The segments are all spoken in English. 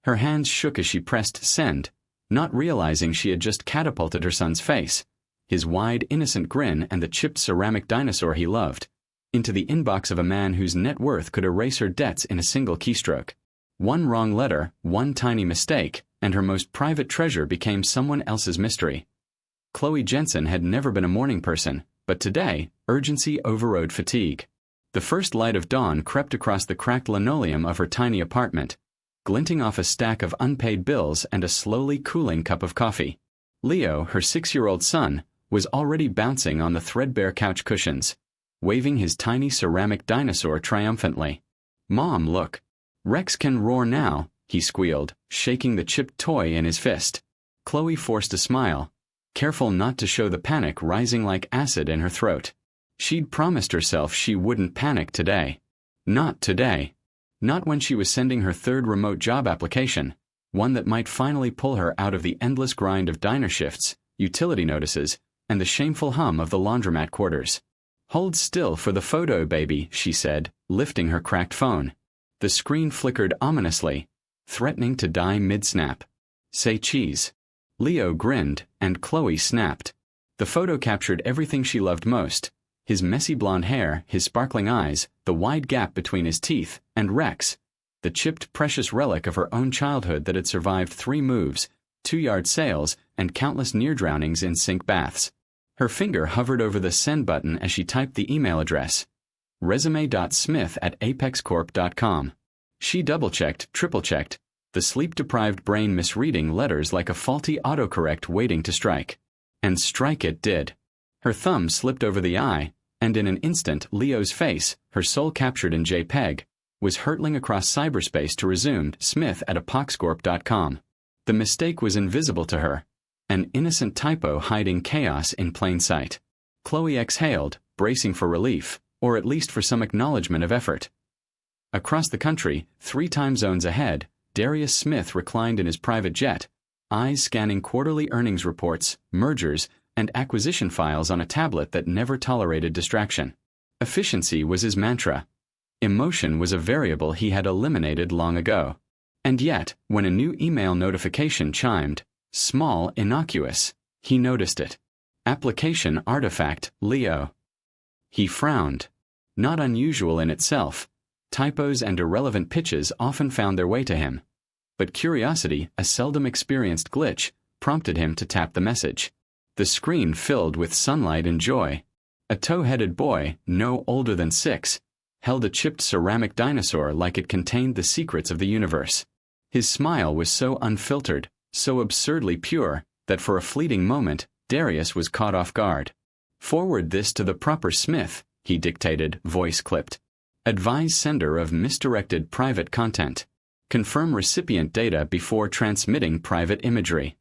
Her hands shook as she pressed send, not realizing she had just catapulted her son's face, his wide, innocent grin and the chipped ceramic dinosaur he loved, into the inbox of a man whose net worth could erase her debts in a single keystroke. One wrong letter, one tiny mistake, and her most private treasure became someone else's mystery. Chloe Jensen had never been a morning person, but today, urgency overrode fatigue. The first light of dawn crept across the cracked linoleum of her tiny apartment, glinting off a stack of unpaid bills and a slowly cooling cup of coffee. Leo, her 6-year-old son, was already bouncing on the threadbare couch cushions, waving his tiny ceramic dinosaur triumphantly. "Mom, look. Rex can roar now," he squealed, shaking the chipped toy in his fist. Chloe forced a smile, careful not to show the panic rising like acid in her throat. She'd promised herself she wouldn't panic today. Not today. Not when she was sending her third remote job application, one that might finally pull her out of the endless grind of diner shifts, utility notices, and the shameful hum of the laundromat quarters. "Hold still for the photo, baby," she said, lifting her cracked phone. The screen flickered ominously, threatening to die mid-snap. "Say cheese." Leo grinned, and Chloe snapped. The photo captured everything she loved most: his messy blonde hair, his sparkling eyes, the wide gap between his teeth, and Rex, the chipped precious relic of her own childhood that had survived 3 moves, 2-yard sales, and countless near-drownings in sink baths. Her finger hovered over the send button as she typed the email address: resume.smith@apexcorp.com. She double-checked, triple-checked, the sleep-deprived brain misreading letters like a faulty autocorrect waiting to strike. And strike it did. Her thumb slipped over the I, and in an instant Leo's face, her soul captured in JPEG, was hurtling across cyberspace to resume smith@apexcorp.com. The mistake was invisible to her, an innocent typo hiding chaos in plain sight. Chloe exhaled, bracing for relief, or at least for some acknowledgement of effort. Across the country, 3 time zones ahead, Darius Smith reclined in his private jet, eyes scanning quarterly earnings reports, mergers, and acquisition files on a tablet that never tolerated distraction. Efficiency was his mantra. Emotion was a variable he had eliminated long ago. And yet, when a new email notification chimed, small, innocuous, he noticed it. Application artifact, Leo. He frowned. Not unusual in itself. Typos and irrelevant pitches often found their way to him. But curiosity, a seldom experienced glitch, prompted him to tap the message. The screen filled with sunlight and joy. A tow-headed boy, no older than 6, held a chipped ceramic dinosaur like it contained the secrets of the universe. His smile was so unfiltered, so absurdly pure, that for a fleeting moment, Darius was caught off guard. "Forward this to the proper Smith," he dictated, voice clipped. "Advise sender of misdirected private content. Confirm recipient data before transmitting private imagery."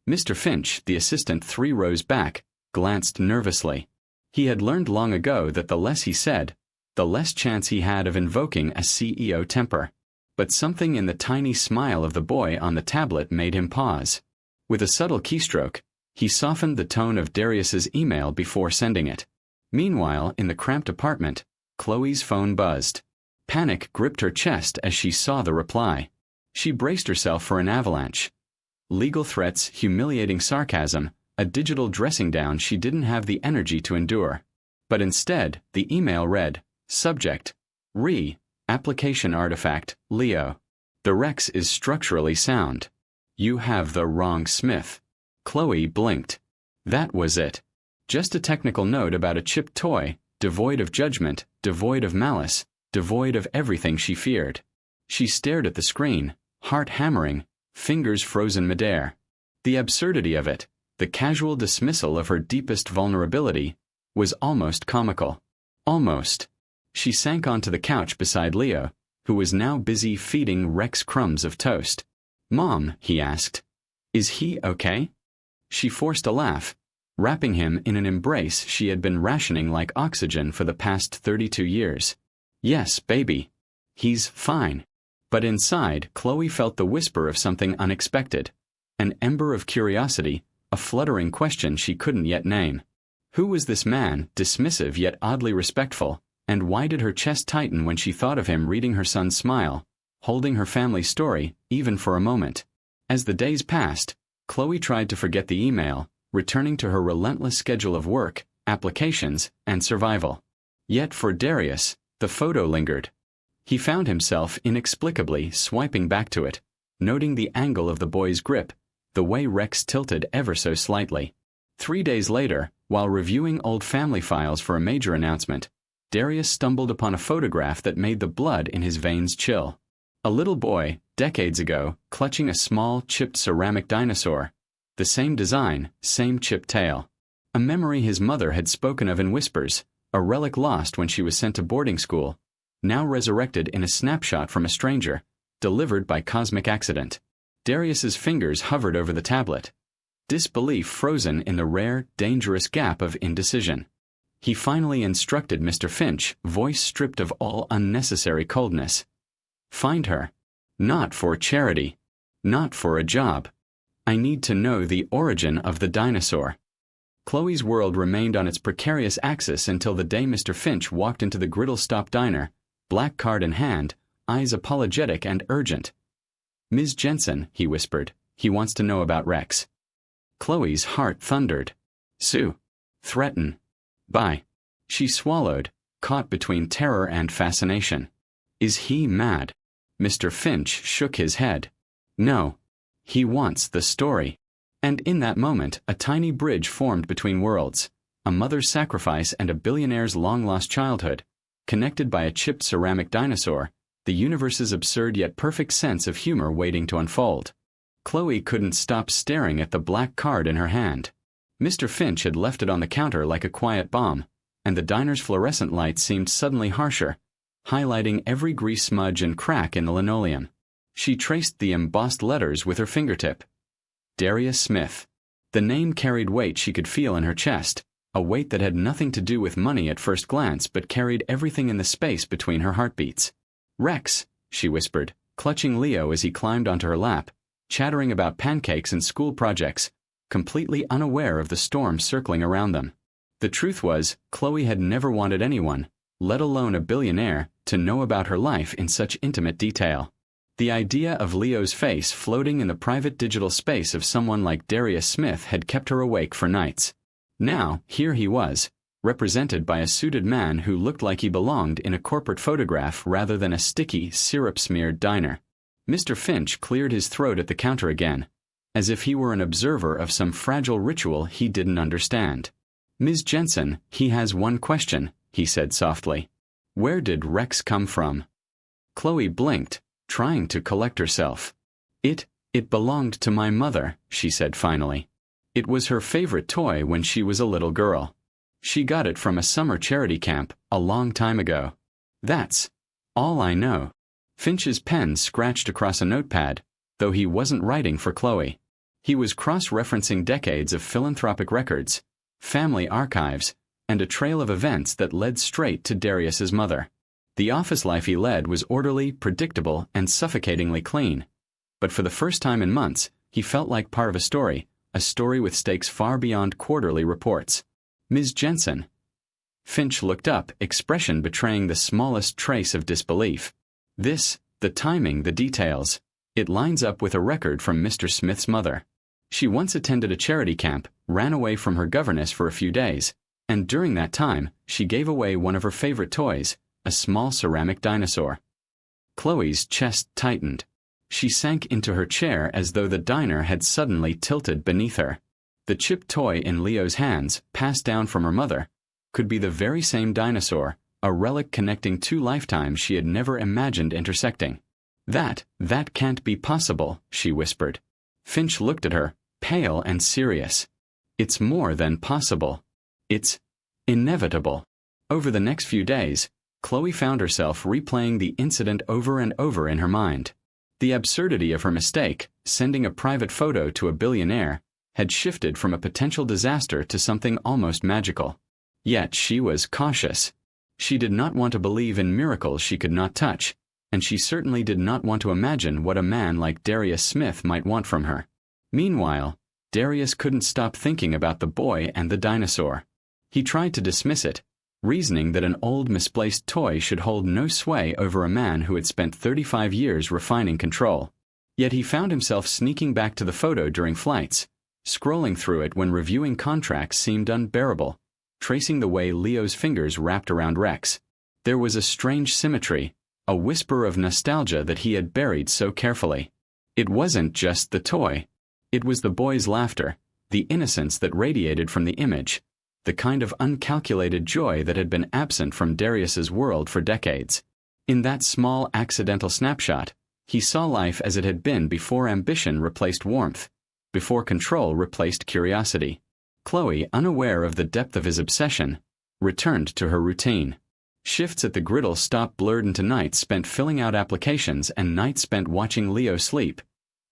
Mr. Finch, the assistant 3 rows back, glanced nervously. He had learned long ago that the less he said, the less chance he had of invoking a CEO temper. But something in the tiny smile of the boy on the tablet made him pause. With a subtle keystroke, he softened the tone of Darius's email before sending it. Meanwhile, in the cramped apartment, Chloe's phone buzzed. Panic gripped her chest as she saw the reply. She braced herself for an avalanche. Legal threats, humiliating sarcasm, a digital dressing down she didn't have the energy to endure. But instead, the email read, Subject: Application artifact, Leo. The Rex is structurally sound. You have the wrong Smith. Chloe blinked. That was it. Just a technical note about a chipped toy, devoid of judgment, devoid of malice, devoid of everything she feared. She stared at the screen, heart hammering, fingers frozen midair. The absurdity of it, the casual dismissal of her deepest vulnerability, was almost comical. Almost. She sank onto the couch beside Leo, who was now busy feeding Rex crumbs of toast. "Mom," he asked, "is he okay?" She forced a laugh, wrapping him in an embrace she had been rationing like oxygen for the past 32 years. "Yes, baby. He's fine." But inside, Chloe felt the whisper of something unexpected, an ember of curiosity, a fluttering question she couldn't yet name. Who was this man, dismissive yet oddly respectful, and why did her chest tighten when she thought of him reading her son's smile, holding her family's story, even for a moment. As the days passed, Chloe tried to forget the email, returning to her relentless schedule of work, applications, and survival. Yet for Darius, the photo lingered. He found himself inexplicably swiping back to it, noting the angle of the boy's grip, the way Rex tilted ever so slightly. 3 days later, while reviewing old family files for a major announcement, Darius stumbled upon a photograph that made the blood in his veins chill. A little boy, decades ago, clutching a small, chipped ceramic dinosaur. The same design, same chipped tail. A memory his mother had spoken of in whispers, a relic lost when she was sent to boarding school, now resurrected in a snapshot from a stranger, delivered by cosmic accident. Darius's fingers hovered over the tablet, disbelief frozen in the rare, dangerous gap of indecision. He finally instructed Mr. Finch, voice stripped of all unnecessary coldness. Find her. Not for charity. Not for a job. I need to know the origin of the dinosaur. Chloe's world remained on its precarious axis until the day Mr. Finch walked into the Griddle Stop diner, black card in hand, eyes apologetic and urgent. Ms. Jensen, he whispered, he wants to know about Rex. Chloe's heart thundered. Sue. Threaten. Bye. She swallowed, caught between terror and fascination. Is he mad? Mr. Finch shook his head. No. He wants the story. And in that moment, a tiny bridge formed between worlds, a mother's sacrifice and a billionaire's long-lost childhood, connected by a chipped ceramic dinosaur, the universe's absurd yet perfect sense of humor waiting to unfold. Chloe couldn't stop staring at the black card in her hand. Mr. Finch had left it on the counter like a quiet bomb, and the diner's fluorescent lights seemed suddenly harsher, highlighting every grease smudge and crack in the linoleum. She traced the embossed letters with her fingertip. Darius Smith. The name carried weight she could feel in her chest, a weight that had nothing to do with money at first glance but carried everything in the space between her heartbeats. Rex, she whispered, clutching Leo as he climbed onto her lap, chattering about pancakes and school projects, completely unaware of the storm circling around them. The truth was, Chloe had never wanted anyone, let alone a billionaire, to know about her life in such intimate detail. The idea of Leo's face floating in the private digital space of someone like Darius Smith had kept her awake for nights. Now, here he was, represented by a suited man who looked like he belonged in a corporate photograph rather than a sticky, syrup-smeared diner. Mr. Finch cleared his throat at the counter again, as if he were an observer of some fragile ritual he didn't understand. Ms. Jensen, he has one question, he said softly. Where did Rex come from? Chloe blinked, trying to collect herself. It belonged to my mother, she said finally. It was her favorite toy when she was a little girl. She got it from a summer charity camp a long time ago. That's all I know. Finch's pen scratched across a notepad, though he wasn't writing for Chloe. He was cross-referencing decades of philanthropic records, family archives, and a trail of events that led straight to Darius's mother. The office life he led was orderly, predictable, and suffocatingly clean. But for the first time in months, he felt like part of a story with stakes far beyond quarterly reports. Ms. Jensen. Finch looked up, expression betraying the smallest trace of disbelief. This, the timing, the details. It lines up with a record from Mr. Smith's mother. She once attended a charity camp, ran away from her governess for a few days, and during that time, she gave away one of her favorite toys, a small ceramic dinosaur. Chloe's chest tightened. She sank into her chair as though the diner had suddenly tilted beneath her. The chipped toy in Leo's hands, passed down from her mother, could be the very same dinosaur, a relic connecting two lifetimes she had never imagined intersecting. That can't be possible, she whispered. Finch looked at her, pale and serious. It's more than possible. It's inevitable. Over the next few days, Chloe found herself replaying the incident over and over in her mind. The absurdity of her mistake, sending a private photo to a billionaire, had shifted from a potential disaster to something almost magical. Yet she was cautious. She did not want to believe in miracles she could not touch, and she certainly did not want to imagine what a man like Darius Smith might want from her. Meanwhile, Darius couldn't stop thinking about the boy and the dinosaur. He tried to dismiss it, reasoning that an old misplaced toy should hold no sway over a man who had spent 35 years refining control. Yet he found himself sneaking back to the photo during flights, scrolling through it when reviewing contracts seemed unbearable, tracing the way Leo's fingers wrapped around Rex. There was a strange symmetry, a whisper of nostalgia that he had buried so carefully. It wasn't just the toy. It was the boy's laughter, the innocence that radiated from the image, the kind of uncalculated joy that had been absent from Darius's world for decades. In that small accidental snapshot, he saw life as it had been before ambition replaced warmth, before control replaced curiosity. Chloe, unaware of the depth of his obsession, returned to her routine. Shifts at the griddle stop blurred into nights spent filling out applications and nights spent watching Leo sleep.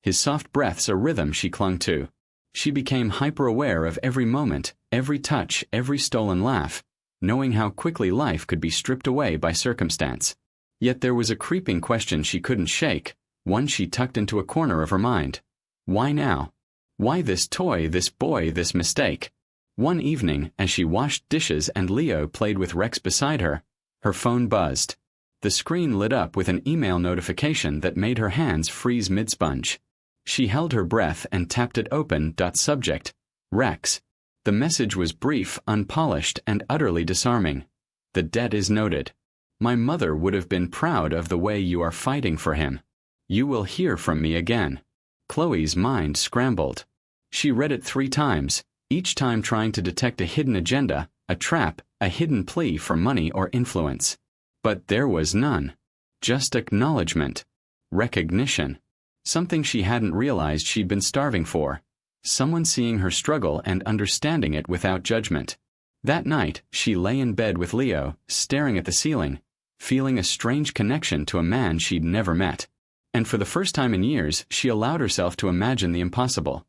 His soft breaths a rhythm she clung to. She became hyper-aware of every moment, every touch, every stolen laugh, knowing how quickly life could be stripped away by circumstance. Yet there was a creeping question she couldn't shake, one she tucked into a corner of her mind. Why now? Why this toy, this boy, this mistake? One evening, as she washed dishes and Leo played with Rex beside her, her phone buzzed. The screen lit up with an email notification that made her hands freeze mid-sponge. She held her breath and tapped it open. Subject: Rex. The message was brief, unpolished, and utterly disarming. The debt is noted. My mother would have been proud of the way you are fighting for him. You will hear from me again. Chloe's mind scrambled. She read it 3 times, each time trying to detect a hidden agenda, a trap, a hidden plea for money or influence. But there was none. Just acknowledgement. Recognition. Something she hadn't realized she'd been starving for. Someone seeing her struggle and understanding it without judgment. That night, she lay in bed with Leo, staring at the ceiling, feeling a strange connection to a man she'd never met. And for the first time in years, she allowed herself to imagine the impossible.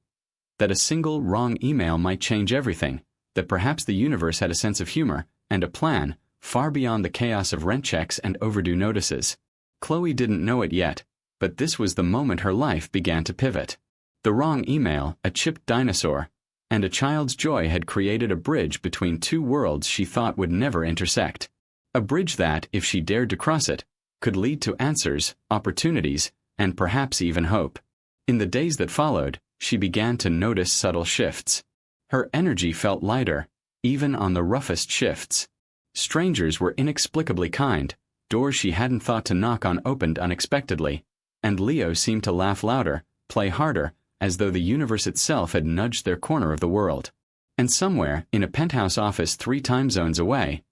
That a single wrong email might change everything, that perhaps the universe had a sense of humor and a plan far beyond the chaos of rent checks and overdue notices. Chloe didn't know it yet, but this was the moment her life began to pivot. The wrong email, a chipped dinosaur, and a child's joy had created a bridge between 2 worlds she thought would never intersect. A bridge that, if she dared to cross it, could lead to answers, opportunities, and perhaps even hope. In the days that followed, she began to notice subtle shifts. Her energy felt lighter, even on the roughest shifts. Strangers were inexplicably kind, doors she hadn't thought to knock on opened unexpectedly, and Leo seemed to laugh louder, play harder, as though the universe itself had nudged their corner of the world. And somewhere, in a penthouse office 3 time zones away,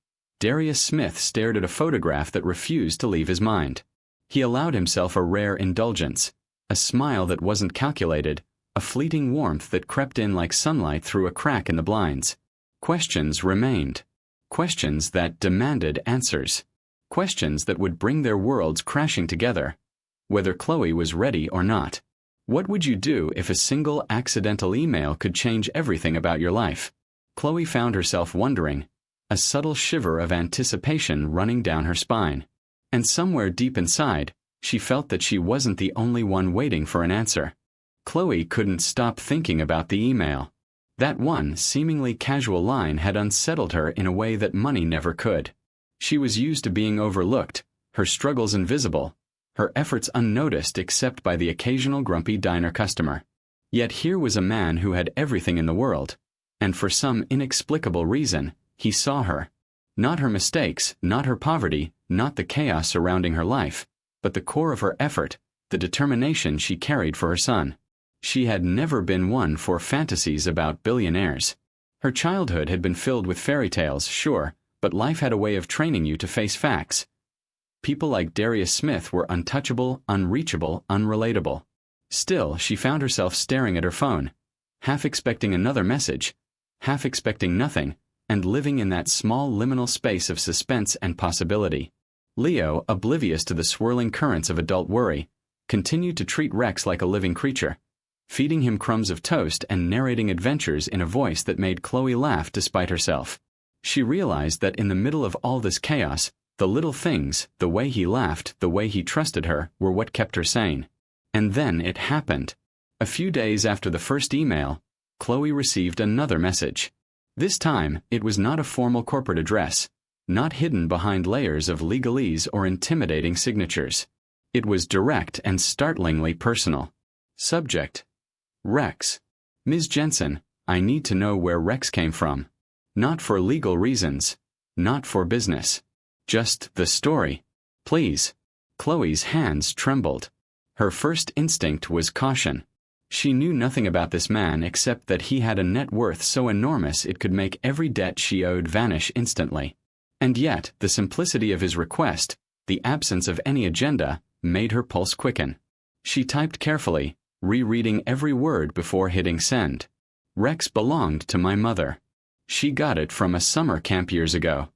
Darius Smith stared at a photograph that refused to leave his mind. He allowed himself a rare indulgence, a smile that wasn't calculated, a fleeting warmth that crept in like sunlight through a crack in the blinds. Questions remained. Questions that demanded answers. Questions that would bring their worlds crashing together, whether Chloe was ready or not. What would you do if a single accidental email could change everything about your life? Chloe found herself wondering, a subtle shiver of anticipation running down her spine. And somewhere deep inside, she felt that she wasn't the only one waiting for an answer. Chloe couldn't stop thinking about the email. That one seemingly casual line had unsettled her in a way that money never could. She was used to being overlooked, her struggles invisible, her efforts unnoticed except by the occasional grumpy diner customer. Yet here was a man who had everything in the world, and for some inexplicable reason, he saw her. Not her mistakes, not her poverty, not the chaos surrounding her life, but the core of her effort, the determination she carried for her son. She had never been one for fantasies about billionaires. Her childhood had been filled with fairy tales, sure, but life had a way of training you to face facts. People like Darius Smith were untouchable, unreachable, unrelatable. Still, she found herself staring at her phone, half expecting another message, half expecting nothing, and living in that small liminal space of suspense and possibility. Leo, oblivious to the swirling currents of adult worry, continued to treat Rex like a living creature, feeding him crumbs of toast and narrating adventures in a voice that made Chloe laugh despite herself. She realized that in the middle of all this chaos, the little things, the way he laughed, the way he trusted her, were what kept her sane. And then it happened. A few days after the first email, Chloe received another message. This time, it was not a formal corporate address, not hidden behind layers of legalese or intimidating signatures. It was direct and startlingly personal. Subject: Rex. Ms. Jensen, I need to know where Rex came from. Not for legal reasons. Not for business. Just the story. Please. Chloe's hands trembled. Her first instinct was caution. She knew nothing about this man except that he had a net worth so enormous it could make every debt she owed vanish instantly. And yet, the simplicity of his request, the absence of any agenda, made her pulse quicken. She typed carefully, rereading every word before hitting send. Rex belonged to my mother. She got it from a summer camp years ago.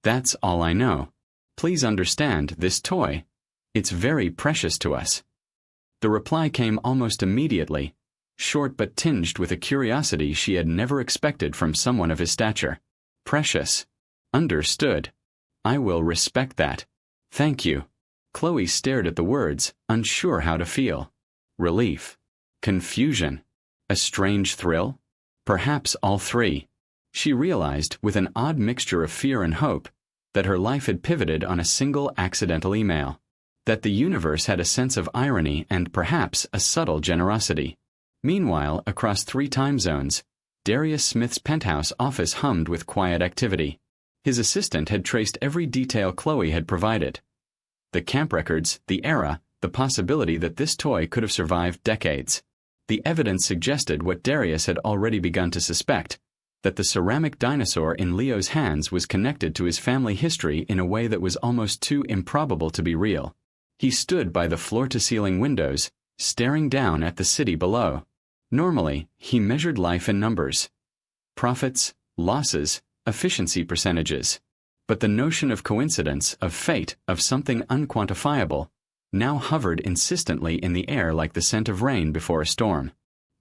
That's all I know. Please understand this toy. It's very precious to us. The reply came almost immediately, short but tinged with a curiosity she had never expected from someone of his stature. Precious. Understood. I will respect that. Thank you. Chloe stared at the words, unsure how to feel. Relief. Confusion. A strange thrill? Perhaps all three. She realized, with an odd mixture of fear and hope, that her life had pivoted on a single accidental email. That the universe had a sense of irony and perhaps a subtle generosity. Meanwhile, across 3 time zones, Darius Smith's penthouse office hummed with quiet activity. His assistant had traced every detail Chloe had provided. The camp records, the era, the possibility that this toy could have survived decades. The evidence suggested what Darius had already begun to suspect, that the ceramic dinosaur in Leo's hands was connected to his family history in a way that was almost too improbable to be real. He stood by the floor-to-ceiling windows, staring down at the city below. Normally, he measured life in numbers. Profits, losses, efficiency percentages. But the notion of coincidence, of fate, of something unquantifiable, now hovered insistently in the air like the scent of rain before a storm.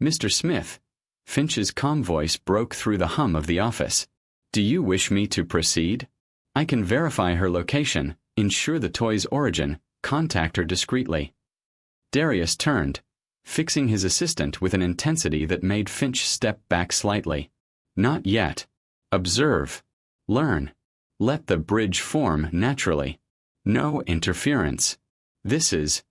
Mr. Smith. Finch's calm voice broke through the hum of the office. Do you wish me to proceed? I can verify her location, ensure the toy's origin, contact her discreetly. Darius turned, fixing his assistant with an intensity that made Finch step back slightly. Not yet. Observe. Learn. Let the bridge form naturally. No interference. This is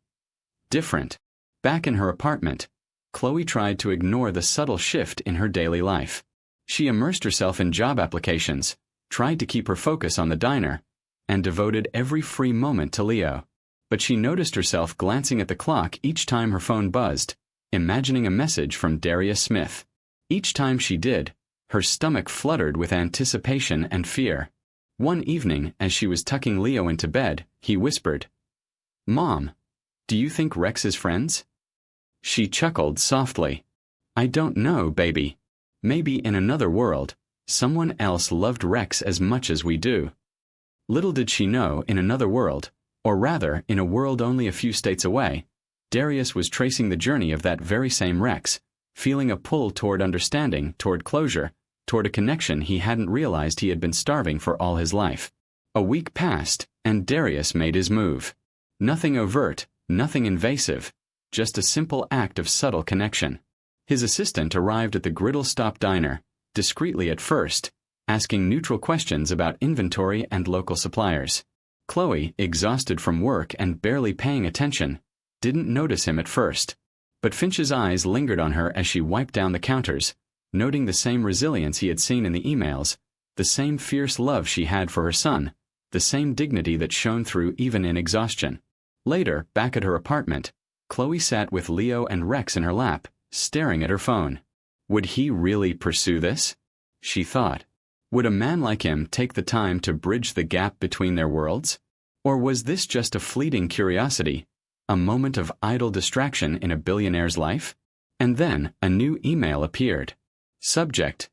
different. Back in her apartment, Chloe tried to ignore the subtle shift in her daily life. She immersed herself in job applications, tried to keep her focus on the diner, and devoted every free moment to Leo. But she noticed herself glancing at the clock each time her phone buzzed, imagining a message from Darius Smith. Each time she did, her stomach fluttered with anticipation and fear. One evening, as she was tucking Leo into bed, he whispered, "Mom, do you think Rex is friends?" She chuckled softly. "I don't know, baby. Maybe in another world, someone else loved Rex as much as we do." Little did she know, in another world, or rather, in a world only a few states away, Darius was tracing the journey of that very same Rex, feeling a pull toward understanding, toward closure, toward a connection he hadn't realized he had been starving for all his life. A week passed, and Darius made his move. Nothing overt, nothing invasive, just a simple act of subtle connection. His assistant arrived at the Griddle Stop Diner, discreetly at first, asking neutral questions about inventory and local suppliers. Chloe, exhausted from work and barely paying attention, didn't notice him at first. But Finch's eyes lingered on her as she wiped down the counters, noting the same resilience he had seen in the emails, the same fierce love she had for her son, the same dignity that shone through even in exhaustion. Later, back at her apartment, Chloe sat with Leo and Rex in her lap, staring at her phone. Would he really pursue this? She thought. Would a man like him take the time to bridge the gap between their worlds? Or was this just a fleeting curiosity, a moment of idle distraction in a billionaire's life? And then a new email appeared. Subject: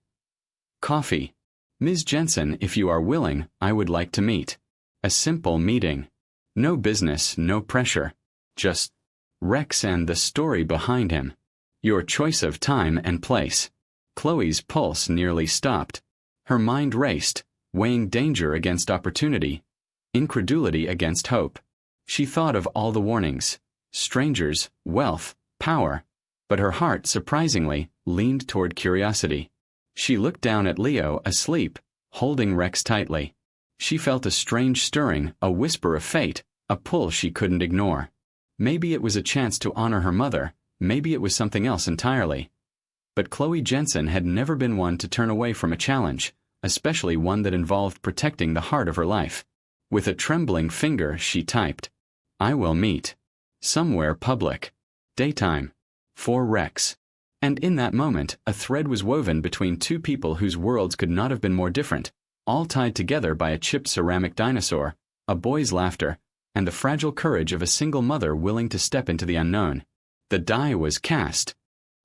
Coffee. Ms. Jensen, if you are willing, I would like to meet. A simple meeting. No business, no pressure. Just Rex and the story behind him. Your choice of time and place. Chloe's pulse nearly stopped. Her mind raced, weighing danger against opportunity, incredulity against hope. She thought of all the warnings, strangers, wealth, power, but her heart, surprisingly, leaned toward curiosity. She looked down at Leo asleep, holding Rex tightly. She felt a strange stirring, a whisper of fate, a pull she couldn't ignore. Maybe it was a chance to honor her mother, maybe it was something else entirely. But Chloe Jensen had never been one to turn away from a challenge, especially one that involved protecting the heart of her life. With a trembling finger, she typed, "I will meet. Somewhere public. Daytime. For Rex." And in that moment, a thread was woven between two people whose worlds could not have been more different, all tied together by a chipped ceramic dinosaur, a boy's laughter, and the fragile courage of a single mother willing to step into the unknown. The die was cast.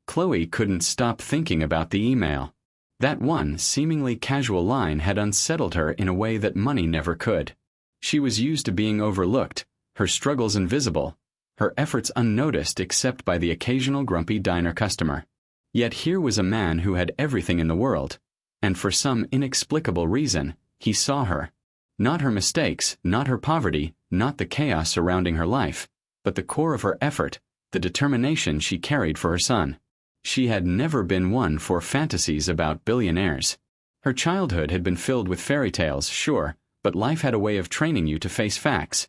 Chloe couldn't stop thinking about the email. That one seemingly casual line had unsettled her in a way that money never could. She was used to being overlooked, her struggles invisible, her efforts unnoticed except by the occasional grumpy diner customer. Yet here was a man who had everything in the world, and for some inexplicable reason, he saw her. Not her mistakes, not her poverty, not the chaos surrounding her life, but the core of her effort, the determination she carried for her son. She had never been one for fantasies about billionaires. Her childhood had been filled with fairy tales, sure, but life had a way of training you to face facts.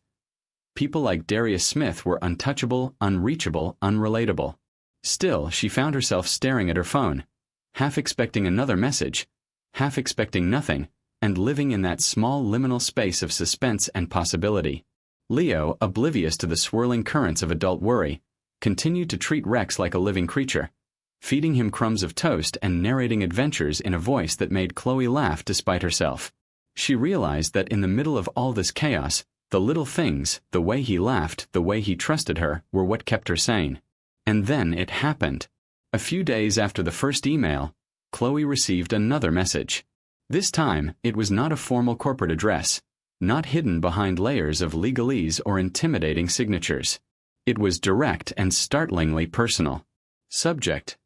People like Darius Smith were untouchable, unreachable, unrelatable. Still, she found herself staring at her phone, half expecting another message, half expecting nothing, and living in that small liminal space of suspense and possibility. Leo, oblivious to the swirling currents of adult worry, continued to treat Rex like a living creature, feeding him crumbs of toast and narrating adventures in a voice that made Chloe laugh despite herself. She realized that in the middle of all this chaos, the little things, the way he laughed, the way he trusted her, were what kept her sane. And then it happened. A few days after the first email, Chloe received another message. This time, it was not a formal corporate address, not hidden behind layers of legalese or intimidating signatures. It was direct and startlingly personal. Subject: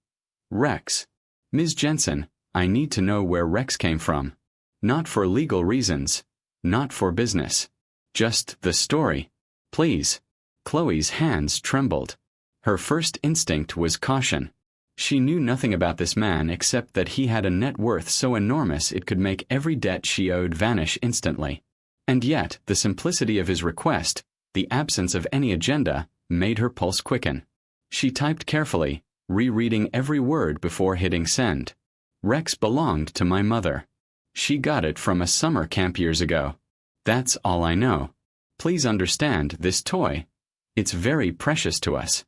Rex. Ms. Jensen, I need to know where Rex came from. Not for legal reasons. Not for business. Just the story. Please. Chloe's hands trembled. Her first instinct was caution. She knew nothing about this man except that he had a net worth so enormous it could make every debt she owed vanish instantly. And yet, the simplicity of his request, the absence of any agenda, made her pulse quicken. She typed carefully, rereading every word before hitting send. Rex belonged to my mother. She got it from a summer camp years ago. That's all I know. Please understand this toy. It's very precious to us.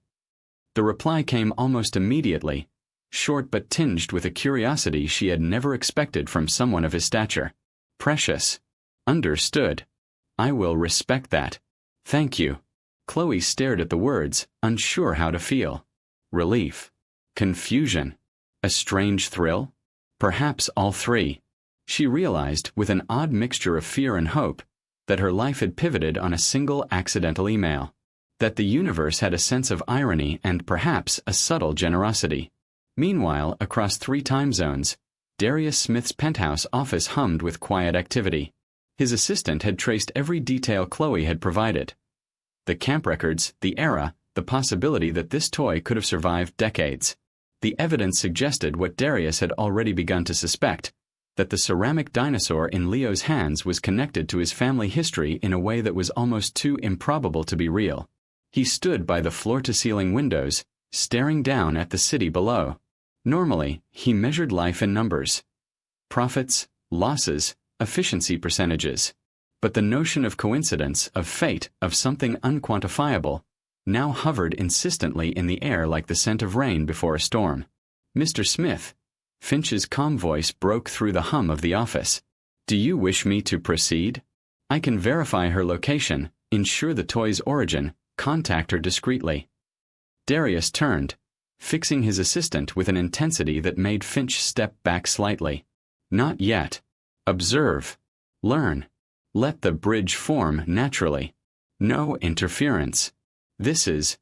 The reply came almost immediately, short but tinged with a curiosity she had never expected from someone of his stature. Precious. Understood. I will respect that. Thank you. Chloe stared at the words, unsure how to feel. Relief. Confusion. A strange thrill? Perhaps all three. She realized, with an odd mixture of fear and hope, that her life had pivoted on a single accidental email. That the universe had a sense of irony and perhaps a subtle generosity. Meanwhile, across 3 time zones, Darius Smith's penthouse office hummed with quiet activity. His assistant had traced every detail Chloe had provided. The camp records, the era, the possibility that this toy could have survived decades. The evidence suggested what Darius had already begun to suspect, that the ceramic dinosaur in Leo's hands was connected to his family history in a way that was almost too improbable to be real. He stood by the floor-to-ceiling windows, staring down at the city below. Normally, he measured life in numbers. Profits, losses, efficiency percentages. But the notion of coincidence, of fate, of something unquantifiable, now hovered insistently in the air like the scent of rain before a storm. Mr. Smith. Finch's calm voice broke through the hum of the office. Do you wish me to proceed? I can verify her location, ensure the toy's origin, contact her discreetly. Darius turned, fixing his assistant with an intensity that made Finch step back slightly. Not yet. Observe. Learn. Let the bridge form naturally. No interference. This is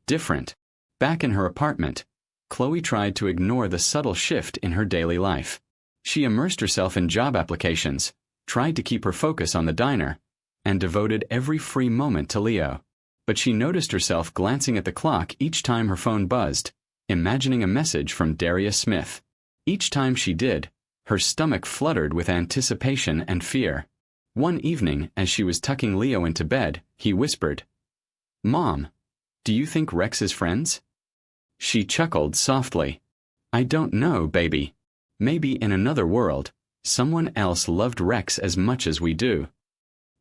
different. Back in her apartment, Chloe tried to ignore the subtle shift in her daily life. She immersed herself in job applications, tried to keep her focus on the diner, and devoted every free moment to Leo. But she noticed herself glancing at the clock each time her phone buzzed, imagining a message from Darius Smith. Each time she did, her stomach fluttered with anticipation and fear. One evening, as she was tucking Leo into bed, he whispered, "Mom, do you think Rex is friends?" She chuckled softly. "I don't know, baby. Maybe in another world, someone else loved Rex as much as we do."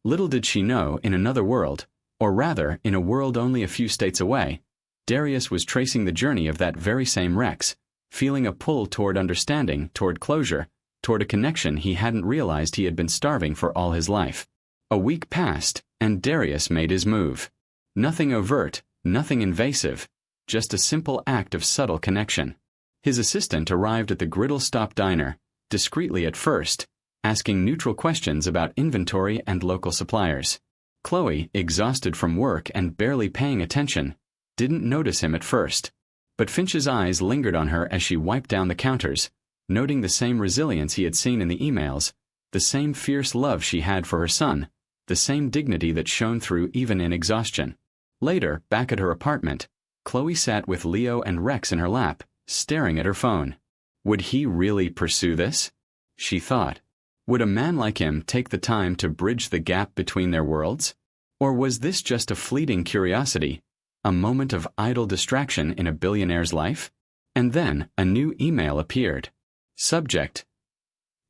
Little did she know, in another world, or rather, in a world only a few states away, Darius was tracing the journey of that very same Rex, feeling a pull toward understanding, toward closure, toward a connection he hadn't realized he had been starving for all his life. A week passed, and Darius made his move. Nothing overt, nothing invasive, just a simple act of subtle connection. His assistant arrived at the Griddle Stop Diner, discreetly at first, asking neutral questions about inventory and local suppliers. Chloe, exhausted from work and barely paying attention, didn't notice him at first. But Finch's eyes lingered on her as she wiped down the counters, noting the same resilience he had seen in the emails, the same fierce love she had for her son, the same dignity that shone through even in exhaustion. Later, back at her apartment, Chloe sat with Leo and Rex in her lap, staring at her phone. Would he really pursue this? She thought. Would a man like him take the time to bridge the gap between their worlds? Or was this just a fleeting curiosity, a moment of idle distraction in a billionaire's life? And then a new email appeared. Subject: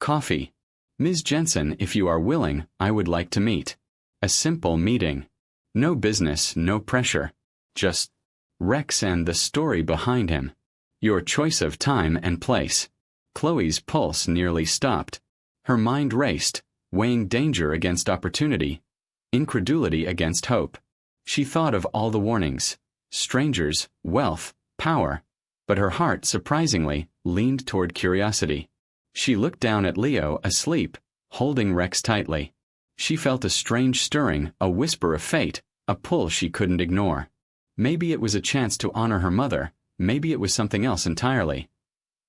Coffee. Ms. Jensen, if you are willing, I would like to meet. A simple meeting. No business, no pressure. Just Rex and the story behind him. Your choice of time and place. Chloe's pulse nearly stopped. Her mind raced, weighing danger against opportunity, incredulity against hope. She thought of all the warnings: strangers, wealth, power. But her heart, surprisingly, leaned toward curiosity. She looked down at Leo, asleep, holding Rex tightly. She felt a strange stirring, a whisper of fate, a pull she couldn't ignore. Maybe it was a chance to honor her mother, maybe it was something else entirely.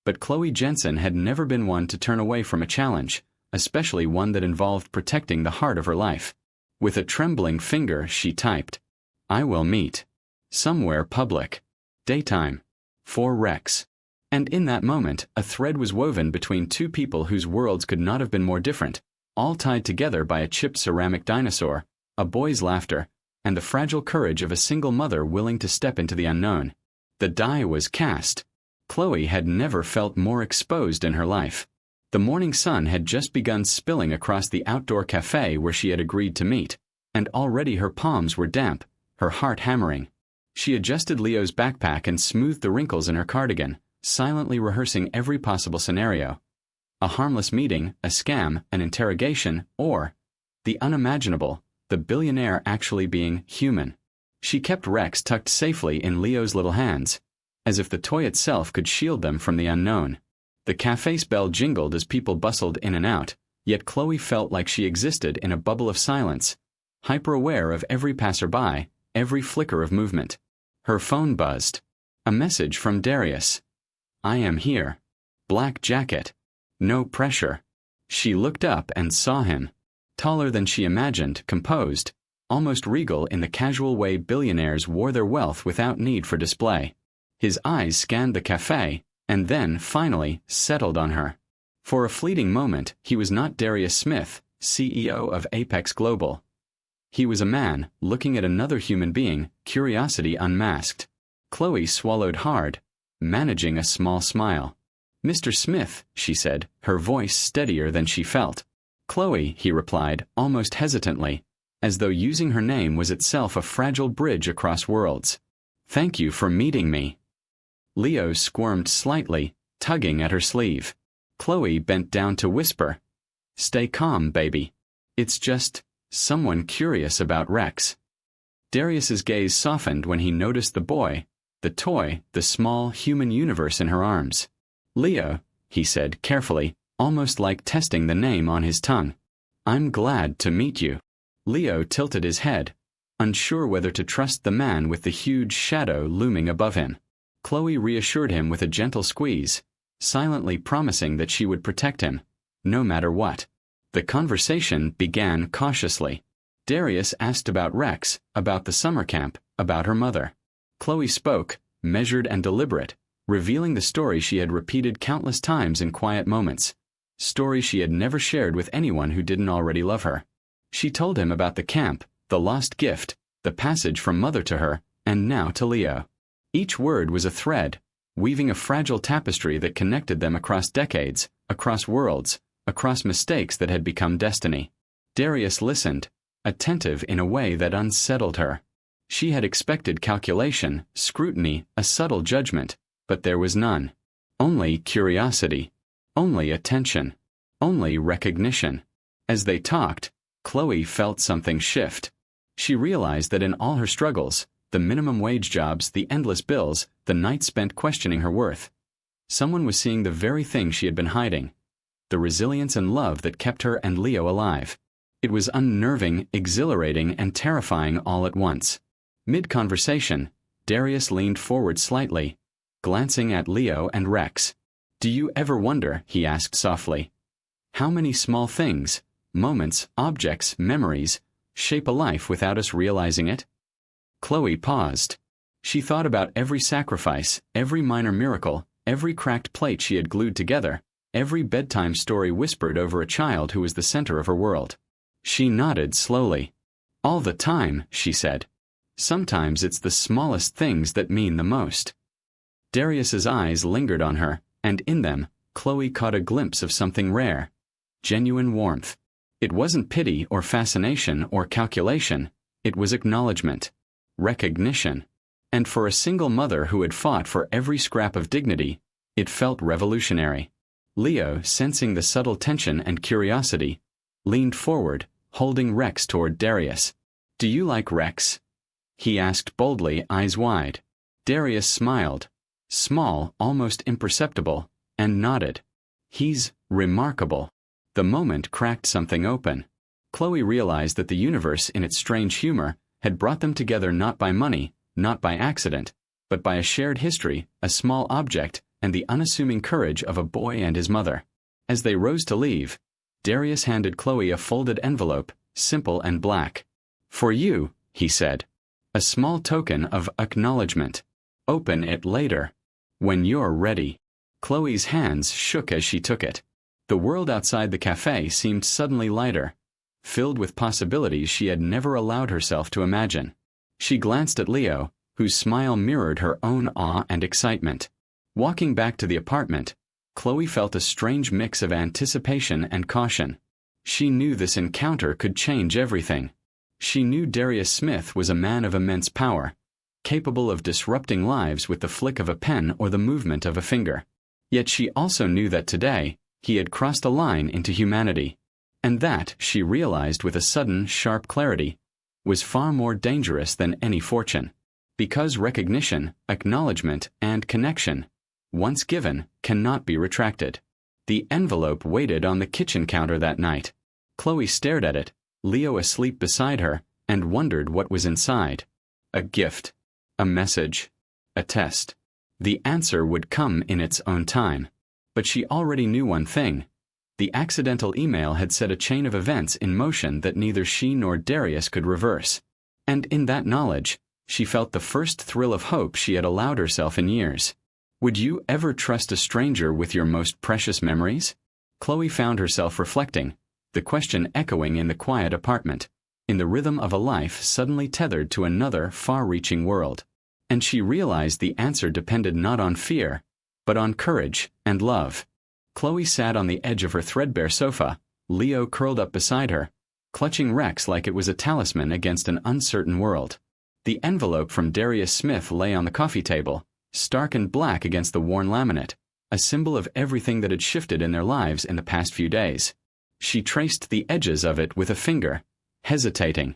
But Chloe Jensen had never been one to turn away from a challenge, especially one that involved protecting the heart of her life. With a trembling finger, she typed, "I will meet. Somewhere public. Daytime. For Rex." And in that moment, a thread was woven between two people whose worlds could not have been more different, all tied together by a chipped ceramic dinosaur, a boy's laughter, and the fragile courage of a single mother willing to step into the unknown. The die was cast. Chloe had never felt more exposed in her life. The morning sun had just begun spilling across the outdoor cafe where she had agreed to meet, and already her palms were damp, her heart hammering. She adjusted Leo's backpack and smoothed the wrinkles in her cardigan, silently rehearsing every possible scenario. A harmless meeting, a scam, an interrogation, or the unimaginable, the billionaire actually being human. She kept Rex tucked safely in Leo's little hands, as if the toy itself could shield them from the unknown. The cafe's bell jingled as people bustled in and out, yet Chloe felt like she existed in a bubble of silence, hyper-aware of every passerby, every flicker of movement. Her phone buzzed. A message from Darius. "I am here. Black jacket. No pressure." She looked up and saw him. Taller than she imagined, composed, almost regal in the casual way billionaires wore their wealth without need for display. His eyes scanned the cafe, and then, finally, settled on her. For a fleeting moment, he was not Darius Smith, CEO of Apex Global. He was a man, looking at another human being, curiosity unmasked. Chloe swallowed hard, managing a small smile. "Mr. Smith," she said, her voice steadier than she felt. "Chloe," he replied, almost hesitantly, as though using her name was itself a fragile bridge across worlds. "Thank you for meeting me." Leo squirmed slightly, tugging at her sleeve. Chloe bent down to whisper, "Stay calm, baby. It's just someone curious about Rex." Darius's gaze softened when he noticed the boy, the toy, the small human universe in her arms. "Leo," he said carefully, almost like testing the name on his tongue. "I'm glad to meet you." Leo tilted his head, unsure whether to trust the man with the huge shadow looming above him. Chloe reassured him with a gentle squeeze, silently promising that she would protect him, no matter what. The conversation began cautiously. Darius asked about Rex, about the summer camp, about her mother. Chloe spoke, measured and deliberate, revealing the story she had repeated countless times in quiet moments, stories she had never shared with anyone who didn't already love her. She told him about the camp, the lost gift, the passage from mother to her, and now to Leo. Each word was a thread, weaving a fragile tapestry that connected them across decades, across worlds, across mistakes that had become destiny. Darius listened, attentive in a way that unsettled her. She had expected calculation, scrutiny, a subtle judgment, but there was none. Only curiosity. Only attention. Only recognition. As they talked, Chloe felt something shift. She realized that in all her struggles, the minimum wage jobs, the endless bills, the nights spent questioning her worth, someone was seeing the very thing she had been hiding. The resilience and love that kept her and Leo alive. It was unnerving, exhilarating, and terrifying all at once. Mid-conversation, Darius leaned forward slightly, glancing at Leo and Rex. "Do you ever wonder," he asked softly, "how many small things, moments, objects, memories, shape a life without us realizing it?" Chloe paused. She thought about every sacrifice, every minor miracle, every cracked plate she had glued together, every bedtime story whispered over a child who was the center of her world. She nodded slowly. "All the time," she said. "Sometimes it's the smallest things that mean the most." Darius's eyes lingered on her, and in them, Chloe caught a glimpse of something rare. Genuine warmth. It wasn't pity or fascination or calculation. It was acknowledgement. Recognition. And for a single mother who had fought for every scrap of dignity, it felt revolutionary. Leo, sensing the subtle tension and curiosity, leaned forward, holding Rex toward Darius. "Do you like Rex?" he asked boldly, eyes wide. Darius smiled, small, almost imperceptible, and nodded. "He's remarkable." The moment cracked something open. Chloe realized that the universe, in its strange humor, had brought them together not by money, not by accident, but by a shared history, a small object, and the unassuming courage of a boy and his mother. As they rose to leave, Darius handed Chloe a folded envelope, simple and black. "For you," he said. "A small token of acknowledgement. Open it later. When you're ready." Chloe's hands shook as she took it. The world outside the cafe seemed suddenly lighter, filled with possibilities she had never allowed herself to imagine. She glanced at Leo, whose smile mirrored her own awe and excitement. Walking back to the apartment, Chloe felt a strange mix of anticipation and caution. She knew this encounter could change everything. She knew Darius Smith was a man of immense power, capable of disrupting lives with the flick of a pen or the movement of a finger. Yet she also knew that today, he had crossed a line into humanity. And that, she realized with a sudden, sharp clarity, was far more dangerous than any fortune. Because recognition, acknowledgement, and connection, once given, cannot be retracted. The envelope waited on the kitchen counter that night. Chloe stared at it, Leo asleep beside her, and wondered what was inside. A gift. A message. A test. The answer would come in its own time. But she already knew one thing. The accidental email had set a chain of events in motion that neither she nor Darius could reverse. And in that knowledge, she felt the first thrill of hope she had allowed herself in years. Would you ever trust a stranger with your most precious memories? Chloe found herself reflecting, the question echoing in the quiet apartment, in the rhythm of a life suddenly tethered to another far-reaching world. And she realized the answer depended not on fear, but on courage and love. Chloe sat on the edge of her threadbare sofa, Leo curled up beside her, clutching Rex like it was a talisman against an uncertain world. The envelope from Darius Smith lay on the coffee table, stark and black against the worn laminate, a symbol of everything that had shifted in their lives in the past few days. She traced the edges of it with a finger, hesitating.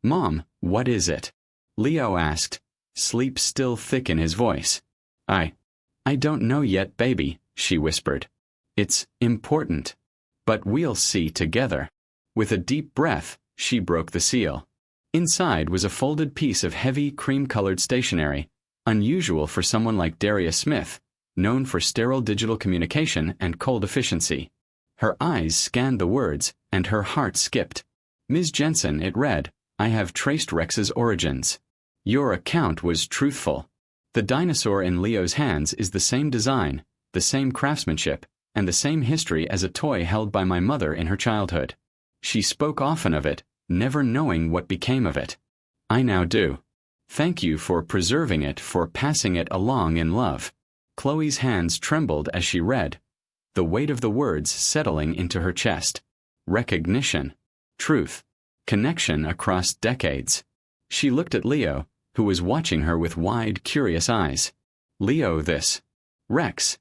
"Mom, what is it?" Leo asked, sleep still thick in his voice. I don't know yet, baby," she whispered. "It's important. But we'll see together." With a deep breath, she broke the seal. Inside was a folded piece of heavy, cream-colored stationery, unusual for someone like Darius Smith, known for sterile digital communication and cold efficiency. Her eyes scanned the words, and her heart skipped. "Ms. Jensen," it read, "I have traced Rex's origins. Your account was truthful. The dinosaur in Leo's hands is the same design, the same craftsmanship, and the same history as a toy held by my mother in her childhood. She spoke often of it, never knowing what became of it. I now do. Thank you for preserving it, for passing it along in love. Chloe's hands trembled as she read, the weight of the words settling into her chest. Recognition. Truth. Connection across decades. She looked at Leo, who was watching her with wide, curious eyes. Leo, this. Rex.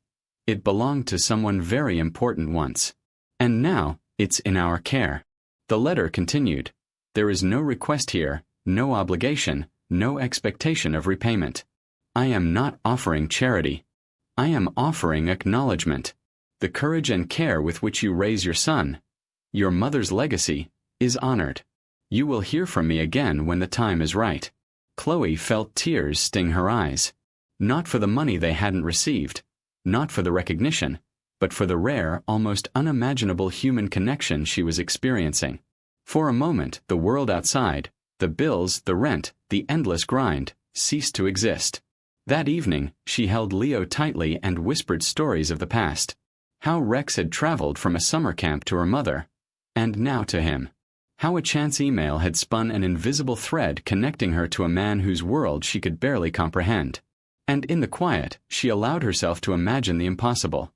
It belonged to someone very important once. And now, it's in our care. The letter continued. There is no request here, no obligation, no expectation of repayment. I am not offering charity. I am offering acknowledgement. The courage and care with which you raise your son, your mother's legacy, is honored. You will hear from me again when the time is right. Chloe felt tears sting her eyes. Not for the money they hadn't received, not for the recognition, but for the rare, almost unimaginable human connection she was experiencing. For a moment, the world outside, the bills, the rent, the endless grind, ceased to exist. That evening, she held Leo tightly and whispered stories of the past. How Rex had traveled from a summer camp to her mother, and now to him. How a chance email had spun an invisible thread connecting her to a man whose world she could barely comprehend. And in the quiet, she allowed herself to imagine the impossible.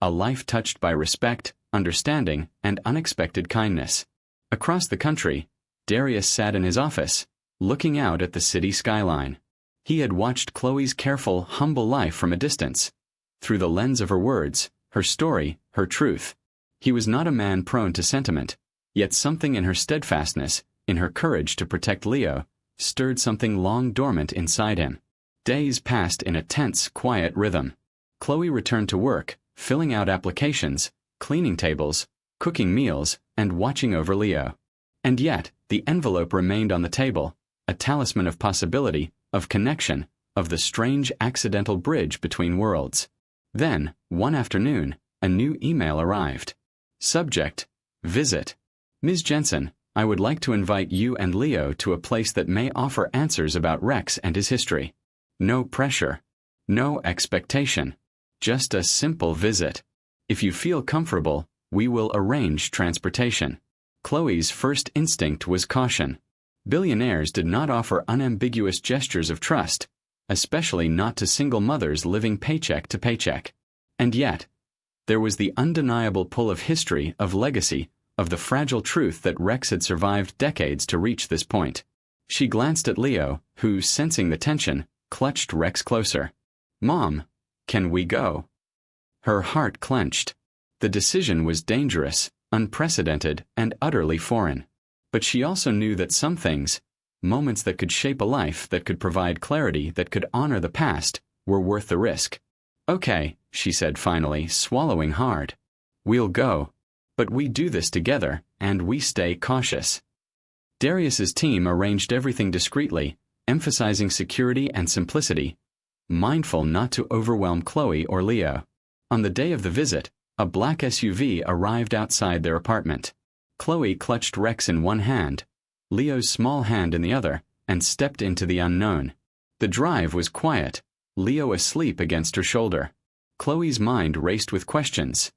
A life touched by respect, understanding, and unexpected kindness. Across the country, Darius sat in his office, looking out at the city skyline. He had watched Chloe's careful, humble life from a distance. Through the lens of her words, her story, her truth. He was not a man prone to sentiment, yet something in her steadfastness, in her courage to protect Leo, stirred something long dormant inside him. Days passed in a tense, quiet rhythm. Chloe returned to work, filling out applications, cleaning tables, cooking meals, and watching over Leo. And yet, the envelope remained on the table, a talisman of possibility, of connection, of the strange accidental bridge between worlds. Then, one afternoon, a new email arrived. Subject: Visit. Ms. Jensen, I would like to invite you and Leo to a place that may offer answers about Rex and his history. No pressure. No expectation. Just a simple visit. If you feel comfortable, we will arrange transportation. Chloe's first instinct was caution. Billionaires did not offer unambiguous gestures of trust, especially not to single mothers living paycheck to paycheck. And yet, there was the undeniable pull of history, of legacy, of the fragile truth that Rex had survived decades to reach this point. She glanced at Leo, who, sensing the tension, clutched Rex closer. Mom, can we go? Her heart clenched. The decision was dangerous, unprecedented, and utterly foreign. But she also knew that some things, moments that could shape a life, that could provide clarity, that could honor the past, were worth the risk. Okay, she said finally, swallowing hard. We'll go. But we do this together, and we stay cautious. Darius's team arranged everything discreetly, emphasizing security and simplicity, mindful not to overwhelm Chloe or Leo. On the day of the visit, a black SUV arrived outside their apartment. Chloe clutched Rex in one hand, Leo's small hand in the other, and stepped into the unknown. The drive was quiet, Leo asleep against her shoulder. Chloe's mind raced with questions.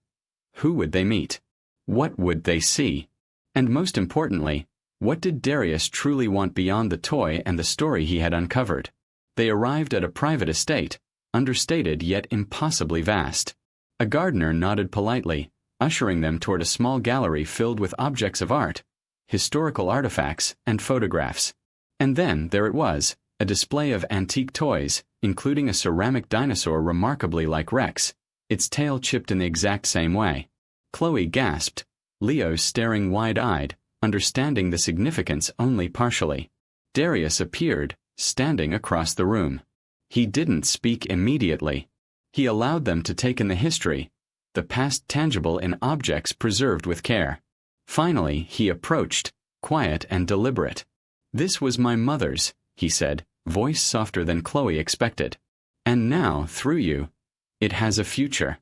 Who would they meet? What would they see? And most importantly, what did Darius truly want beyond the toy and the story he had uncovered? They arrived at a private estate, understated yet impossibly vast. A gardener nodded politely, ushering them toward a small gallery filled with objects of art, historical artifacts, and photographs. And then, there it was, a display of antique toys, including a ceramic dinosaur remarkably like Rex, its tail chipped in the exact same way. Chloe gasped, Leo staring wide-eyed, understanding the significance only partially. Darius appeared, standing across the room. He didn't speak immediately. He allowed them to take in the history, the past tangible in objects preserved with care. Finally, he approached, quiet and deliberate. This was my mother's, he said, voice softer than Chloe expected. And now, through you, it has a future.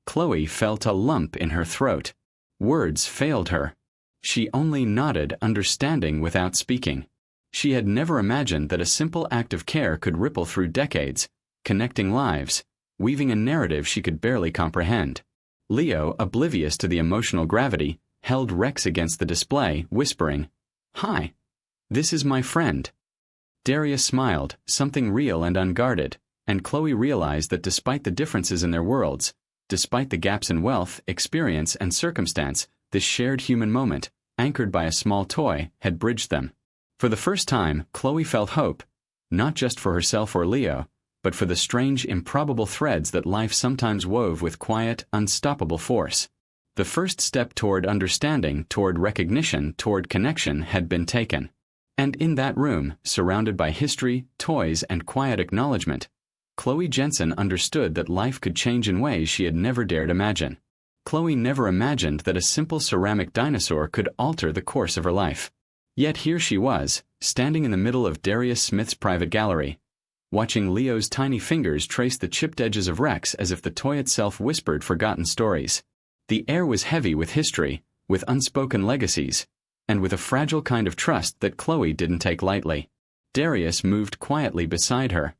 Chloe felt a lump in her throat. Words failed her. She only nodded, understanding without speaking. She had never imagined that a simple act of care could ripple through decades, connecting lives, weaving a narrative she could barely comprehend. Leo, oblivious to the emotional gravity, held Rex against the display, whispering, "Hi. This is my friend." Darius smiled, something real and unguarded, and Chloe realized that despite the differences in their worlds, despite the gaps in wealth, experience, and circumstance, this shared human moment, anchored by a small toy, had bridged them. For the first time, Chloe felt hope, not just for herself or Leo, but for the strange, improbable threads that life sometimes wove with quiet, unstoppable force. The first step toward understanding, toward recognition, toward connection had been taken. And in that room, surrounded by history, toys, and quiet acknowledgement, Chloe Jensen understood that life could change in ways she had never dared imagine. Chloe never imagined that a simple ceramic dinosaur could alter the course of her life. Yet here she was, standing in the middle of Darius Smith's private gallery, watching Leo's tiny fingers trace the chipped edges of Rex as if the toy itself whispered forgotten stories. The air was heavy with history, with unspoken legacies, and with a fragile kind of trust that Chloe didn't take lightly. Darius moved quietly beside her,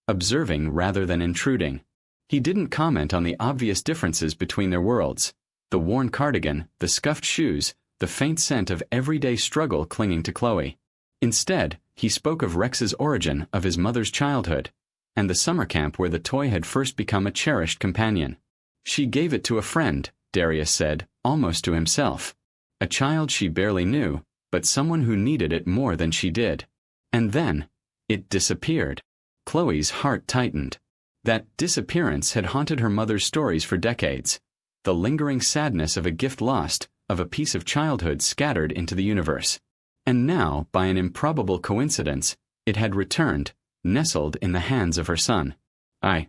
observing rather than intruding. He didn't comment on the obvious differences between their worlds: the worn cardigan, the scuffed shoes, the faint scent of everyday struggle clinging to Chloe. Instead, he spoke of Rex's origin, of his mother's childhood, and the summer camp where the toy had first become a cherished companion. "She gave it to a friend," Darius said, almost to himself. "A child she barely knew, but someone who needed it more than she did. And then, it disappeared." Chloe's heart tightened. That disappearance had haunted her mother's stories for decades. The lingering sadness of a gift lost, of a piece of childhood scattered into the universe. And now, by an improbable coincidence, it had returned, nestled in the hands of her son. I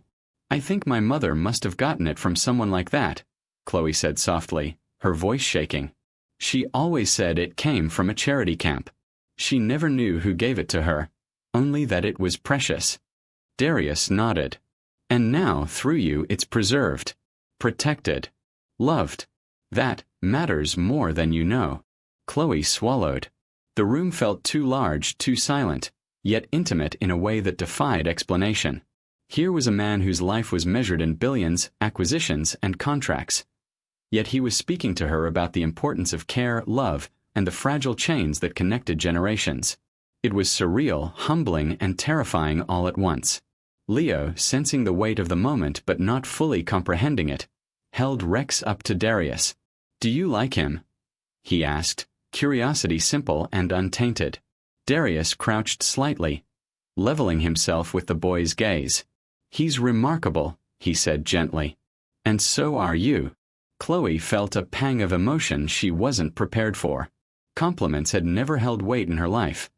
think my mother must have gotten it from someone like that," Chloe said softly, her voice shaking. "She always said it came from a charity camp. She never knew who gave it to her, only that it was precious." Darius nodded. "And now, through you, it's preserved, protected, loved. That matters more than you know." Chloe swallowed. The room felt too large, too silent, yet intimate in a way that defied explanation. Here was a man whose life was measured in billions, acquisitions, and contracts. Yet he was speaking to her about the importance of care, love, and the fragile chains that connected generations. It was surreal, humbling, and terrifying all at once. Leo, sensing the weight of the moment but not fully comprehending it, held Rex up to Darius. "Do you like him?" he asked, curiosity simple and untainted. Darius crouched slightly, leveling himself with the boy's gaze. "He's remarkable," he said gently. "And so are you." Chloe felt a pang of emotion she wasn't prepared for. Compliments had never held weight in her life.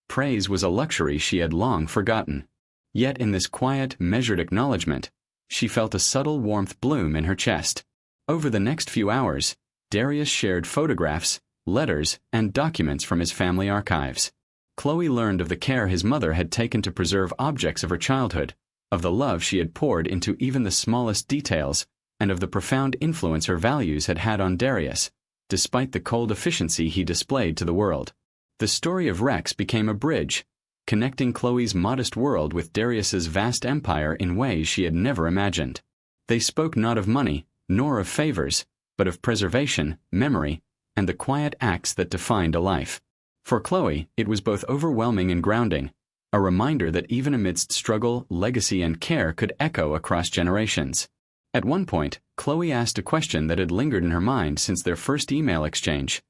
Praise was a luxury she had long forgotten. Yet in this quiet, measured acknowledgement, she felt a subtle warmth bloom in her chest. Over the next few hours, Darius shared photographs, letters, and documents from his family archives. Chloe learned of the care his mother had taken to preserve objects of her childhood, of the love she had poured into even the smallest details, and of the profound influence her values had had on Darius, despite the cold efficiency he displayed to the world. The story of Rex became a bridge, connecting Chloe's modest world with Darius's vast empire in ways she had never imagined. They spoke not of money, nor of favors, but of preservation, memory, and the quiet acts that defined a life. For Chloe, it was both overwhelming and grounding, a reminder that even amidst struggle, legacy, and care could echo across generations. At one point, Chloe asked a question that had lingered in her mind since their first email exchange.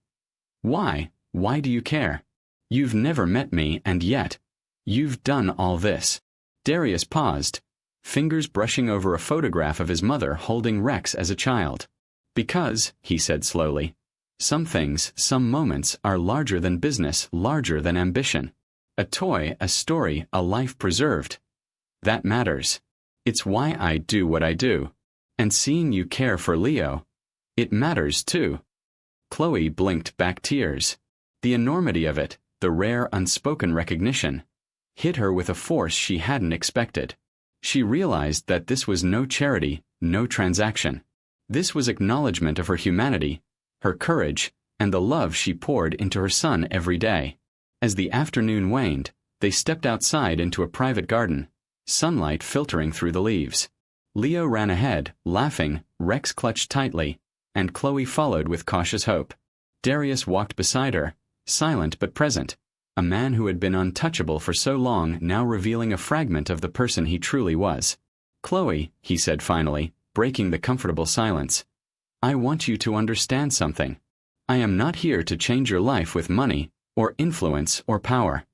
"Why? Why do you care? You've never met me, and yet, you've done all this." Darius paused, fingers brushing over a photograph of his mother holding Rex as a child. "Because," he said slowly, "some things, some moments are larger than business, larger than ambition. A toy, a story, a life preserved. That matters. It's why I do what I do. And seeing you care for Leo, it matters too." Chloe blinked back tears. The enormity of it, the rare unspoken recognition, hit her with a force she hadn't expected. She realized that this was no charity, no transaction. This was acknowledgement of her humanity, her courage, and the love she poured into her son every day. As the afternoon waned, they stepped outside into a private garden, sunlight filtering through the leaves. Leo ran ahead, laughing, Rex clutched tightly, and Chloe followed with cautious hope. Darius walked beside her, silent but present, a man who had been untouchable for so long now revealing a fragment of the person he truly was. "Chloe," he said finally, breaking the comfortable silence, "I want you to understand something. I am not here to change your life with money, or influence, or power.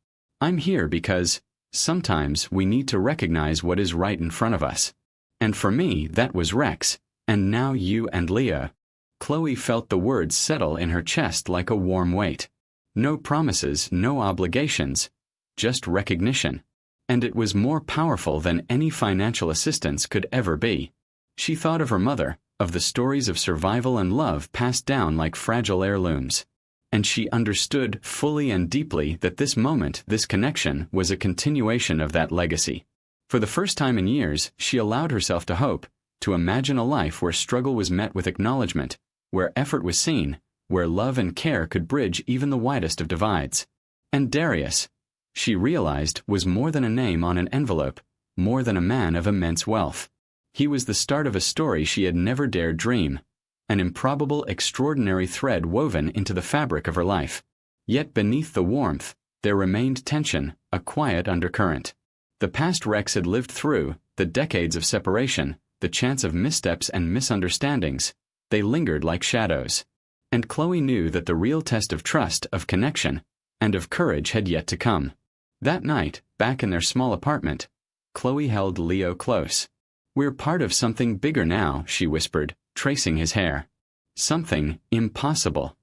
I'm here because sometimes we need to recognize what is right in front of us. And for me, that was Rex, and now you and Leo." Chloe felt the words settle in her chest like a warm weight. No promises, no obligations, just recognition. And it was more powerful than any financial assistance could ever be. She thought of her mother, of the stories of survival and love passed down like fragile heirlooms. And she understood fully and deeply that this moment, this connection, was a continuation of that legacy. For the first time in years, she allowed herself to hope, to imagine a life where struggle was met with acknowledgement, where effort was seen, where love and care could bridge even the widest of divides. And Darius, she realized, was more than a name on an envelope, more than a man of immense wealth. He was the start of a story she had never dared dream, an improbable, extraordinary thread woven into the fabric of her life. Yet beneath the warmth, there remained tension, a quiet undercurrent. The past Rex had lived through, the decades of separation, the chance of missteps and misunderstandings, they lingered like shadows. And Chloe knew that the real test of trust, of connection, and of courage had yet to come. That night, back in their small apartment, Chloe held Leo close. "We're part of something bigger now," she whispered, tracing his hair. "Something impossible."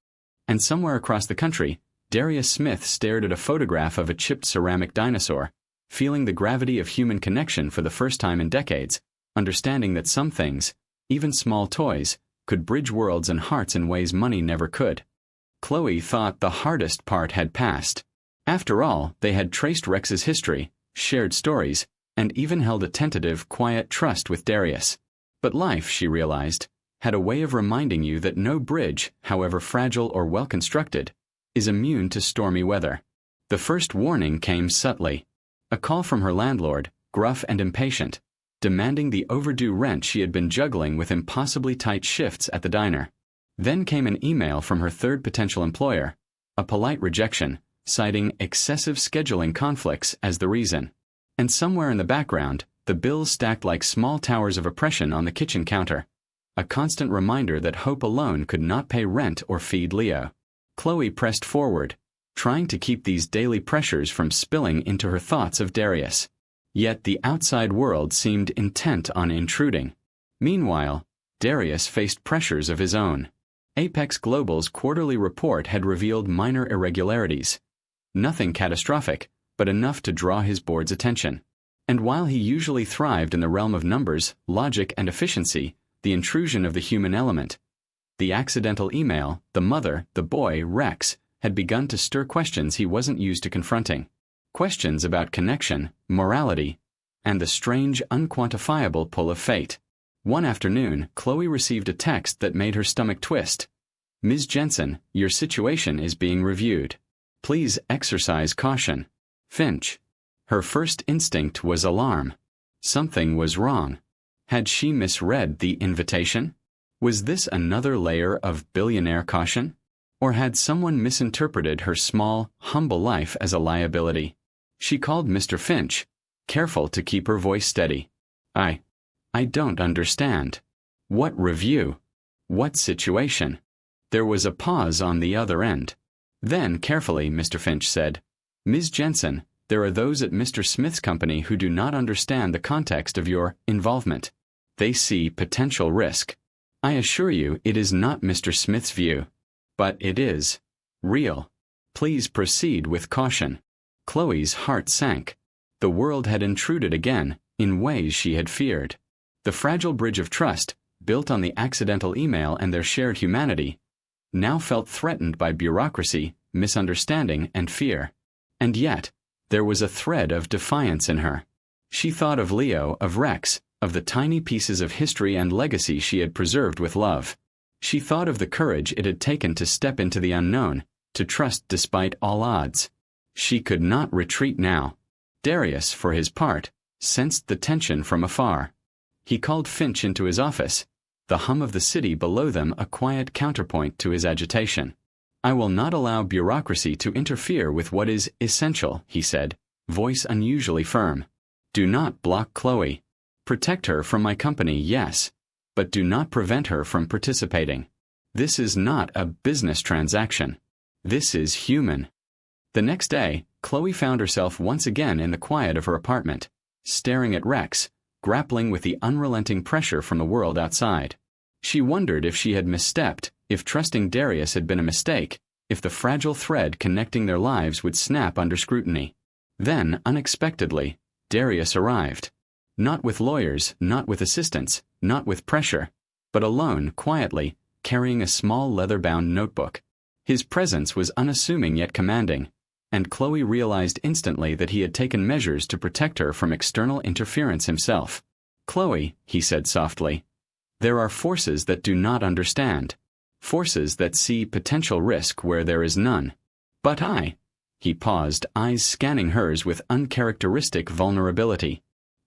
And somewhere across the country, Darius Smith stared at a photograph of a chipped ceramic dinosaur, feeling the gravity of human connection for the first time in decades, understanding that some things, even small toys, could bridge worlds and hearts in ways money never could. Chloe thought the hardest part had passed. After all, they had traced Rex's history, shared stories, and even held a tentative, quiet trust with Darius. But life, she realized, had a way of reminding you that no bridge, however fragile or well-constructed, is immune to stormy weather. The first warning came subtly. A call from her landlord, gruff and impatient, demanding the overdue rent she had been juggling with impossibly tight shifts at the diner. Then came an email from her third potential employer, a polite rejection, citing excessive scheduling conflicts as the reason. And somewhere in the background, the bills stacked like small towers of oppression on the kitchen counter, a constant reminder that hope alone could not pay rent or feed Leo. Chloe pressed forward, trying to keep these daily pressures from spilling into her thoughts of Darius. Yet the outside world seemed intent on intruding. Meanwhile, Darius faced pressures of his own. Apex Global's quarterly report had revealed minor irregularities. Nothing catastrophic, but enough to draw his board's attention. And while he usually thrived in the realm of numbers, logic, and efficiency, the intrusion of the human element, the accidental email, the mother, the boy, Rex, had begun to stir questions he wasn't used to confronting. Questions about connection, morality, and the strange, unquantifiable pull of fate. One afternoon, Chloe received a text that made her stomach twist. "Ms. Jensen, your situation is being reviewed. Please exercise caution. Finch." Her first instinct was alarm. Something was wrong. Had she misread the invitation? Was this another layer of billionaire caution? Or had someone misinterpreted her small, humble life as a liability? She called Mr. Finch, careful to keep her voice steady. I don't understand. What review? What situation?" There was a pause on the other end. Then, carefully, Mr. Finch said, "Ms. Jensen, there are those at Mr. Smith's company who do not understand the context of your involvement. They see potential risk. I assure you it is not Mr. Smith's view. But it is real. Please proceed with caution." Chloe's heart sank. The world had intruded again, in ways she had feared. The fragile bridge of trust, built on the accidental email and their shared humanity, now felt threatened by bureaucracy, misunderstanding, and fear. And yet, there was a thread of defiance in her. She thought of Leo, of Rex, of the tiny pieces of history and legacy she had preserved with love. She thought of the courage it had taken to step into the unknown, to trust despite all odds. She could not retreat now. Darius, for his part, sensed the tension from afar. He called Finch into his office, the hum of the city below them a quiet counterpoint to his agitation. I will not allow bureaucracy to interfere with what is essential, he said, voice unusually firm. Do not block Chloe. Protect her from my company, yes, but do not prevent her from participating. This is not a business transaction. This is human. The next day, Chloe found herself once again in the quiet of her apartment, staring at Rex, grappling with the unrelenting pressure from the world outside. She wondered if she had misstepped, if trusting Darius had been a mistake, if the fragile thread connecting their lives would snap under scrutiny. Then, unexpectedly, Darius arrived. Not with lawyers, not with assistants, not with pressure, but alone, quietly, carrying a small leather-bound notebook. His presence was unassuming yet commanding, and Chloe realized instantly that he had taken measures to protect her from external interference himself. Chloe, he said softly, there are forces that do not understand, forces that see potential risk where there is none. But he paused, eyes scanning hers with uncharacteristic vulnerability.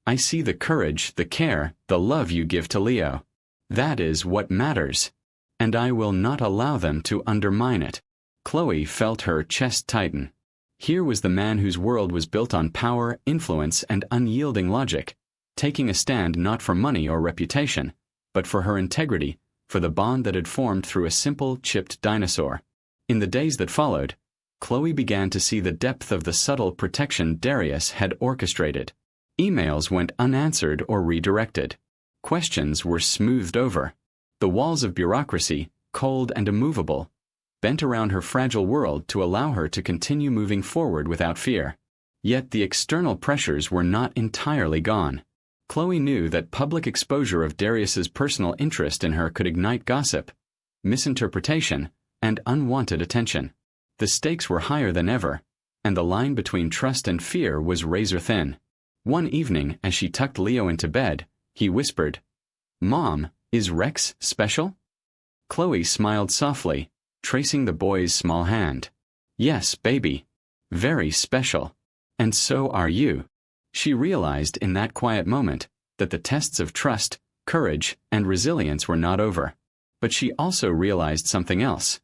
I see the courage, the care, the love you give to Leo. That is what matters. And I will not allow them to undermine it. Chloe felt her chest tighten. Here was the man whose world was built on power, influence, and unyielding logic, taking a stand not for money or reputation, but for her integrity, for the bond that had formed through a simple, chipped dinosaur. In the days that followed, Chloe began to see the depth of the subtle protection Darius had orchestrated. Emails went unanswered or redirected. Questions were smoothed over. The walls of bureaucracy, cold and immovable, bent around her fragile world to allow her to continue moving forward without fear. Yet the external pressures were not entirely gone. Chloe knew that public exposure of Darius's personal interest in her could ignite gossip, misinterpretation, and unwanted attention. The stakes were higher than ever, and the line between trust and fear was razor thin. One evening, as she tucked Leo into bed, he whispered, "Mom, is Rex special?" Chloe smiled softly, tracing the boy's small hand. "Yes, baby. Very special. And so are you." She realized in that quiet moment that the tests of trust, courage, and resilience were not over. But she also realized something else.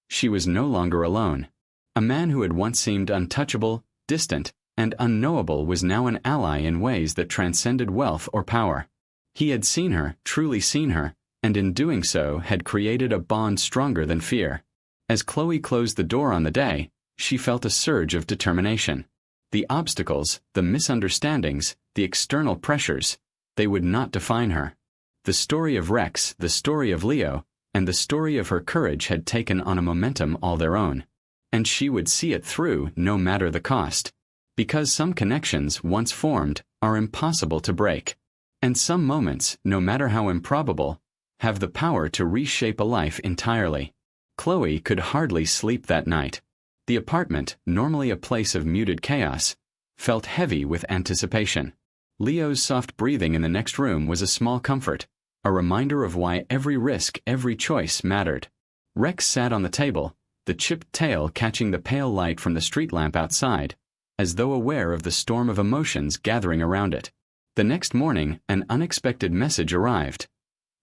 She was no longer alone. A man who had once seemed untouchable, distant, and unknowable was now an ally in ways that transcended wealth or power. He had seen her, truly seen her, and in doing so had created a bond stronger than fear. As Chloe closed the door on the day, she felt a surge of determination. The obstacles, the misunderstandings, the external pressures, they would not define her. The story of Rex, the story of Leo, and the story of her courage had taken on a momentum all their own. And she would see it through, no matter the cost. Because some connections, once formed, are impossible to break. And some moments, no matter how improbable, have the power to reshape a life entirely. Chloe could hardly sleep that night. The apartment, normally a place of muted chaos, felt heavy with anticipation. Leo's soft breathing in the next room was a small comfort, a reminder of why every risk, every choice mattered. Rex sat on the table, the chipped tail catching the pale light from the street lamp outside, as though aware of the storm of emotions gathering around it. The next morning, an unexpected message arrived.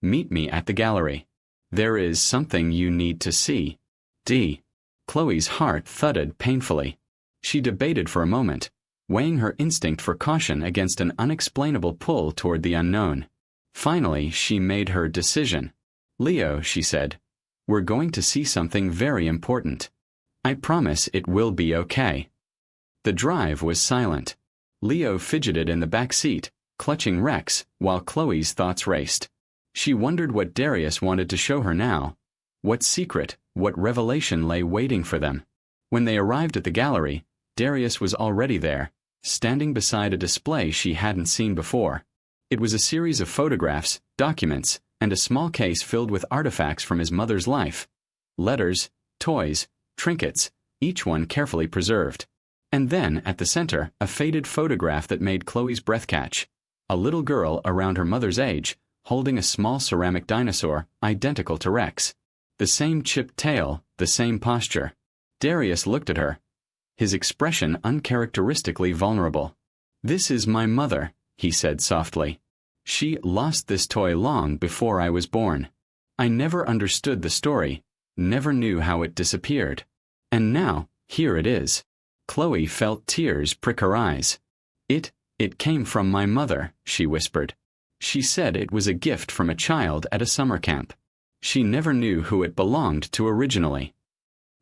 "Meet me at the gallery. There is something you need to see. D." Chloe's heart thudded painfully. She debated for a moment, weighing her instinct for caution against an unexplainable pull toward the unknown. Finally, she made her decision. "Leo," she said, "we're going to see something very important. I promise it will be okay." The drive was silent. Leo fidgeted in the back seat, clutching Rex, while Chloe's thoughts raced. She wondered what Darius wanted to show her now. What secret, what revelation lay waiting for them? When they arrived at the gallery, Darius was already there, standing beside a display she hadn't seen before. It was a series of photographs, documents, and a small case filled with artifacts from his mother's life. Letters, toys, trinkets, each one carefully preserved. And then, at the center, a faded photograph that made Chloe's breath catch. A little girl around her mother's age, holding a small ceramic dinosaur, identical to Rex. The same chipped tail, the same posture. Darius looked at her, his expression uncharacteristically vulnerable. "This is my mother," he said softly. "She lost this toy long before I was born. I never understood the story, never knew how it disappeared. And now, here it is. Chloe felt tears prick her eyes. It came from my mother, she whispered. She said it was a gift from a child at a summer camp. She never knew who it belonged to originally.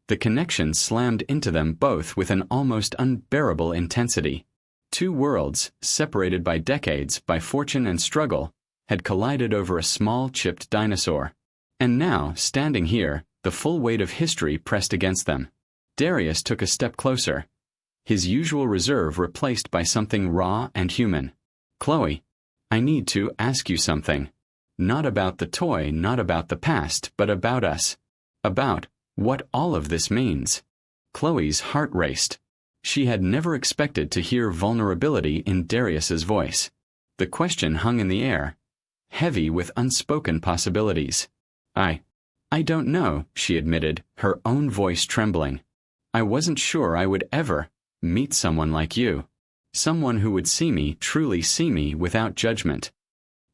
The connection slammed into them both with an almost unbearable intensity. Two worlds, separated by decades, by fortune and struggle, had collided over a small chipped dinosaur. And now, standing here, the full weight of history pressed against them. Darius took a step closer, his usual reserve replaced by something raw and human. Chloe, I need to ask you something. Not about the toy, not about the past, but about us. About what all of this means. Chloe's heart raced. She had never expected to hear vulnerability in Darius's voice. The question hung in the air, heavy with unspoken possibilities. I don't know, she admitted, her own voice trembling. I wasn't sure I would ever meet someone like you. Someone who would see me, truly see me, without judgment.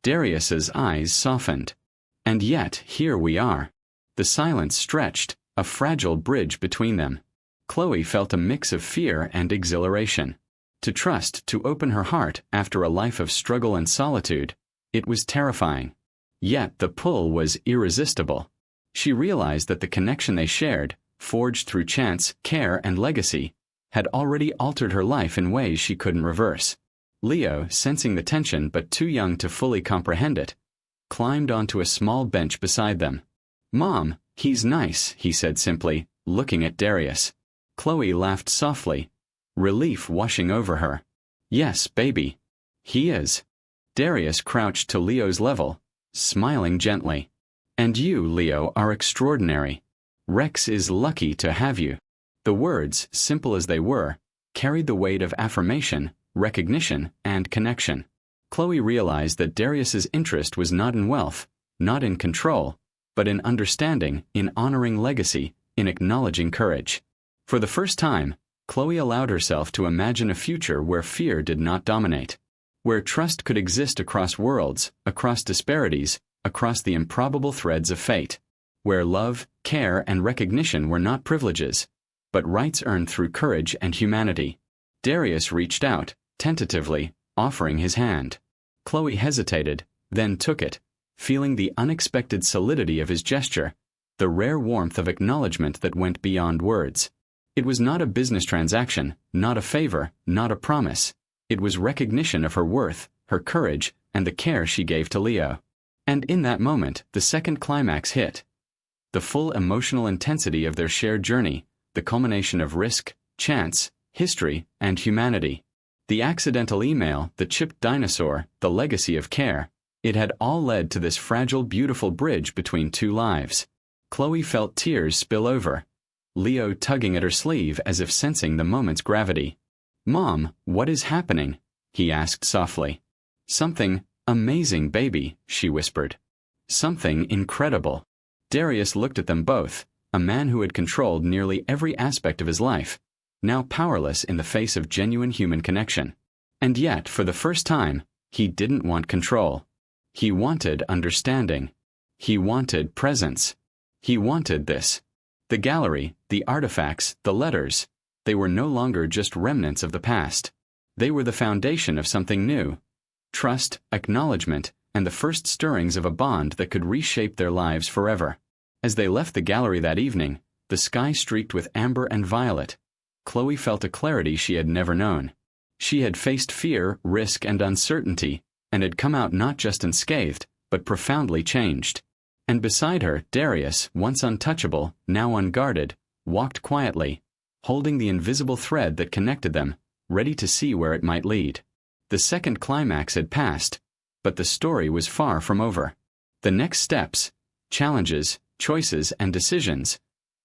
Darius's eyes softened. And yet, here we are. The silence stretched, a fragile bridge between them. Chloe felt a mix of fear and exhilaration. To trust, to open her heart after a life of struggle and solitude, it was terrifying. Yet the pull was irresistible. She realized that the connection they shared, forged through chance, care, and legacy, had already altered her life in ways she couldn't reverse. Leo, sensing the tension but too young to fully comprehend it, climbed onto a small bench beside them. "Mom, he's nice," he said simply, looking at Darius. Chloe laughed softly, relief washing over her. "Yes, baby. He is." Darius crouched to Leo's level, smiling gently. "And you, Leo, are extraordinary. Rex is lucky to have you." The words, simple as they were, carried the weight of affirmation, recognition, and connection. Chloe realized that Darius's interest was not in wealth, not in control, but in understanding, in honoring legacy, in acknowledging courage. For the first time, Chloe allowed herself to imagine a future where fear did not dominate, where trust could exist across worlds, across disparities, across the improbable threads of fate, where love, care, and recognition were not privileges, but rights earned through courage and humanity. Darius reached out, tentatively, offering his hand. Chloe hesitated, then took it, feeling the unexpected solidity of his gesture, the rare warmth of acknowledgement that went beyond words. It was not a business transaction, not a favor, not a promise. It was recognition of her worth, her courage, and the care she gave to Leo. And in that moment, the second climax hit. The full emotional intensity of their shared journey, the culmination of risk, chance, history, and humanity. The accidental email, the chipped dinosaur, the legacy of care, it had all led to this fragile, beautiful bridge between two lives. Chloe felt tears spill over, Leo tugging at her sleeve as if sensing the moment's gravity. "Mom, what is happening?" he asked softly. "Something amazing, baby," she whispered. "Something incredible." Darius looked at them both, a man who had controlled nearly every aspect of his life, now powerless in the face of genuine human connection. And yet, for the first time, he didn't want control. He wanted understanding. He wanted presence. He wanted this. The gallery, the artifacts, the letters, they were no longer just remnants of the past. They were the foundation of something new. Trust, acknowledgement, and the first stirrings of a bond that could reshape their lives forever. As they left the gallery that evening, the sky streaked with amber and violet, Chloe felt a clarity she had never known. She had faced fear, risk, and uncertainty, and had come out not just unscathed, but profoundly changed. And beside her, Darius, once untouchable, now unguarded, walked quietly, holding the invisible thread that connected them, ready to see where it might lead. The second climax had passed, but the story was far from over. The next steps, challenges, choices, and decisions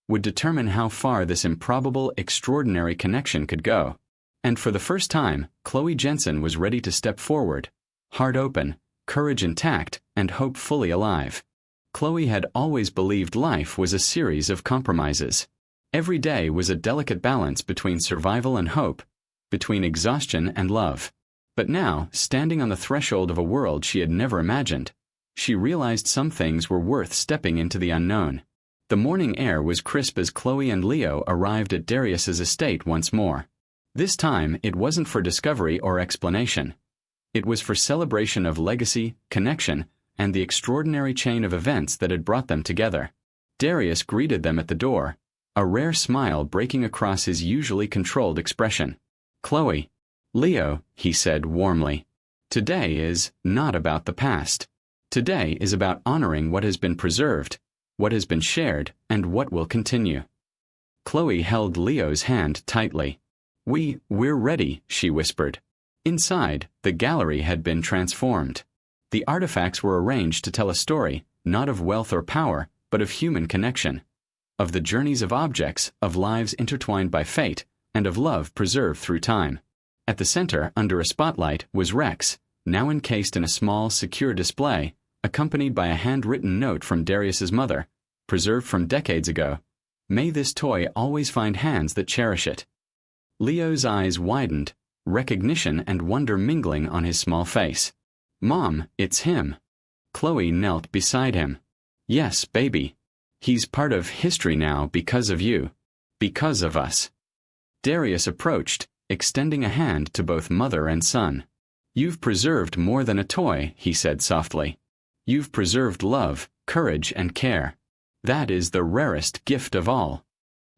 would determine how far this improbable, extraordinary connection could go. And for the first time, Chloe Jensen was ready to step forward, heart open, courage intact, and hope fully alive. Chloe had always believed life was a series of compromises. Every day was a delicate balance between survival and hope, between exhaustion and love. But now, standing on the threshold of a world she had never imagined, she realized some things were worth stepping into the unknown. The morning air was crisp as Chloe and Leo arrived at Darius's estate once more. This time, it wasn't for discovery or explanation. It was for celebration of legacy, connection, and the extraordinary chain of events that had brought them together. Darius greeted them at the door, a rare smile breaking across his usually controlled expression. "Chloe." "Leo," he said warmly. "Today is not about the past. Today is about honoring what has been preserved, what has been shared, and what will continue." Chloe held Leo's hand tightly. We're ready," she whispered. Inside, the gallery had been transformed. The artifacts were arranged to tell a story, not of wealth or power, but of human connection. Of the journeys of objects, of lives intertwined by fate, and of love preserved through time. At the center, under a spotlight, was Rex, now encased in a small, secure display, accompanied by a handwritten note from Darius's mother, preserved from decades ago. "May this toy always find hands that cherish it." Leo's eyes widened, recognition and wonder mingling on his small face. "Mom, it's him." Chloe knelt beside him. "Yes, baby. He's part of history now because of you. Because of us." Darius approached, extending a hand to both mother and son. "You've preserved more than a toy," he said softly. "You've preserved love, courage, and care. That is the rarest gift of all."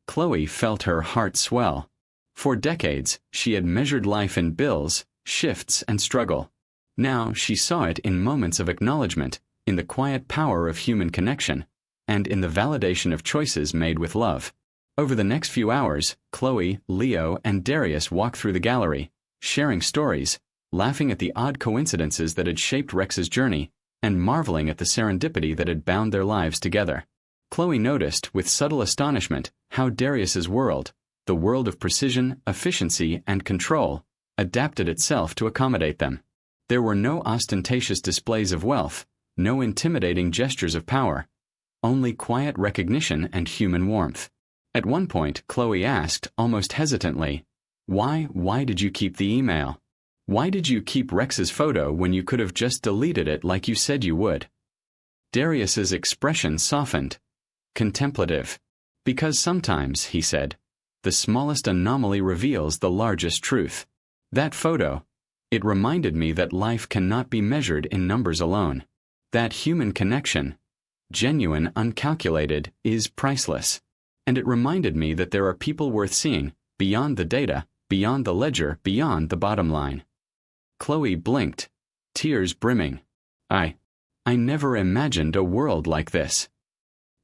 Chloe felt her heart swell. For decades, she had measured life in bills, shifts, and struggle. Now she saw it in moments of acknowledgement, in the quiet power of human connection, and in the validation of choices made with love. Over the next few hours, Chloe, Leo, and Darius walked through the gallery, sharing stories, laughing at the odd coincidences that had shaped Rex's journey, and marveling at the serendipity that had bound their lives together. Chloe noticed, with subtle astonishment, how Darius's world, the world of precision, efficiency, and control, adapted itself to accommodate them. There were no ostentatious displays of wealth, no intimidating gestures of power, only quiet recognition and human warmth. At one point, Chloe asked, almost hesitantly, Why did you keep the email? Why did you keep Rex's photo when you could have just deleted it like you said you would?" Darius's expression softened. Contemplative. "Because sometimes," he said, "the smallest anomaly reveals the largest truth. That photo, it reminded me that life cannot be measured in numbers alone. That human connection, genuine, uncalculated, is priceless. And it reminded me that there are people worth seeing, beyond the data, beyond the ledger, beyond the bottom line." Chloe blinked, tears brimming. I never imagined a world like this."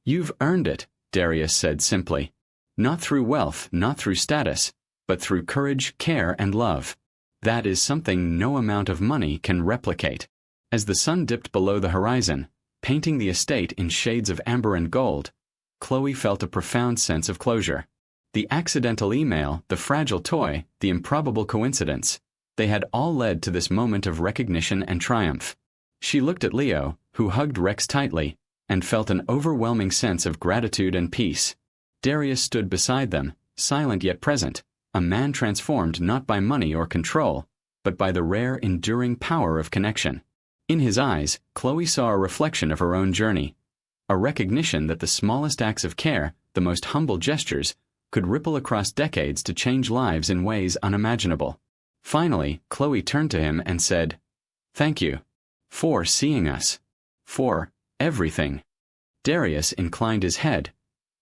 "You've earned it," Darius said simply. "Not through wealth, not through status, but through courage, care, and love. That is something no amount of money can replicate." As the sun dipped below the horizon, painting the estate in shades of amber and gold, Chloe felt a profound sense of closure. The accidental email, the fragile toy, the improbable coincidence, they had all led to this moment of recognition and triumph. She looked at Leo, who hugged Rex tightly, and felt an overwhelming sense of gratitude and peace. Darius stood beside them, silent yet present, a man transformed not by money or control, but by the rare, enduring power of connection. In his eyes, Chloe saw a reflection of her own journey, a recognition that the smallest acts of care, the most humble gestures, could ripple across decades to change lives in ways unimaginable. Finally, Chloe turned to him and said, "Thank you. For seeing us. For everything." Darius inclined his head,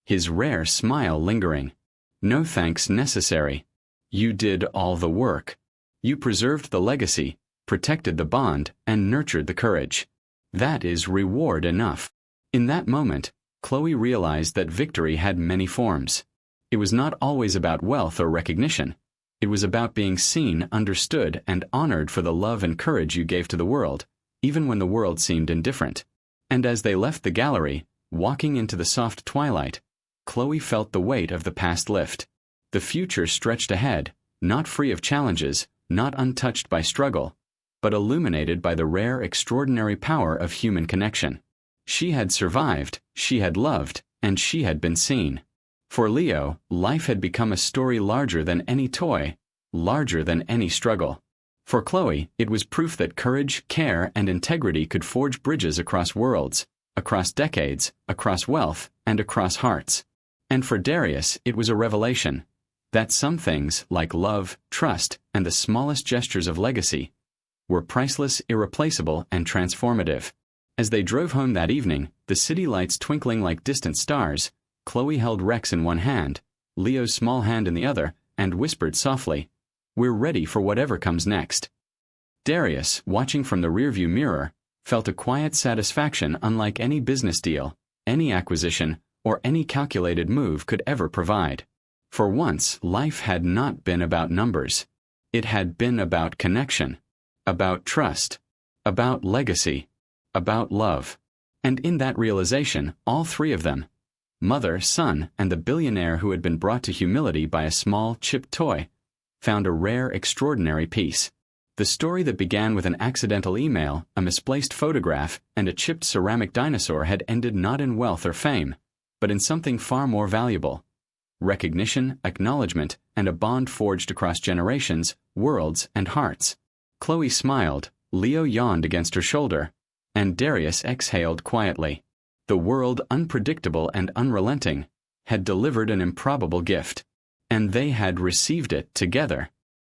his rare smile lingering. "No thanks necessary. You did all the work. You preserved the legacy, protected the bond, and nurtured the courage. That is reward enough." In that moment, Chloe realized that victory had many forms. It was not always about wealth or recognition. It was about being seen, understood, and honored for the love and courage you gave to the world, even when the world seemed indifferent. And as they left the gallery, walking into the soft twilight, Chloe felt the weight of the past lift. The future stretched ahead, not free of challenges, not untouched by struggle, but illuminated by the rare, extraordinary power of human connection. She had survived, she had loved, and she had been seen. For Leo, life had become a story larger than any toy, larger than any struggle. For Chloe, it was proof that courage, care, and integrity could forge bridges across worlds, across decades, across wealth, and across hearts. And for Darius, it was a revelation that some things, like love, trust, and the smallest gestures of legacy, were priceless, irreplaceable, and transformative. As they drove home that evening, the city lights twinkling like distant stars, Chloe held Rex in one hand, Leo's small hand in the other, and whispered softly, "We're ready for whatever comes next." Darius, watching from the rearview mirror, felt a quiet satisfaction unlike any business deal, any acquisition, or any calculated move could ever provide. For once, life had not been about numbers. It had been about connection, about trust, about legacy, about love. And in that realization, all three of them, mother, son, and the billionaire who had been brought to humility by a small, chipped toy, found a rare, extraordinary peace. The story that began with an accidental email, a misplaced photograph, and a chipped ceramic dinosaur had ended not in wealth or fame, but in something far more valuable: recognition, acknowledgement, and a bond forged across generations, worlds, and hearts. Chloe smiled, Leo yawned against her shoulder, and Darius exhaled quietly. The world, unpredictable and unrelenting, had delivered an improbable gift, and they had received it together.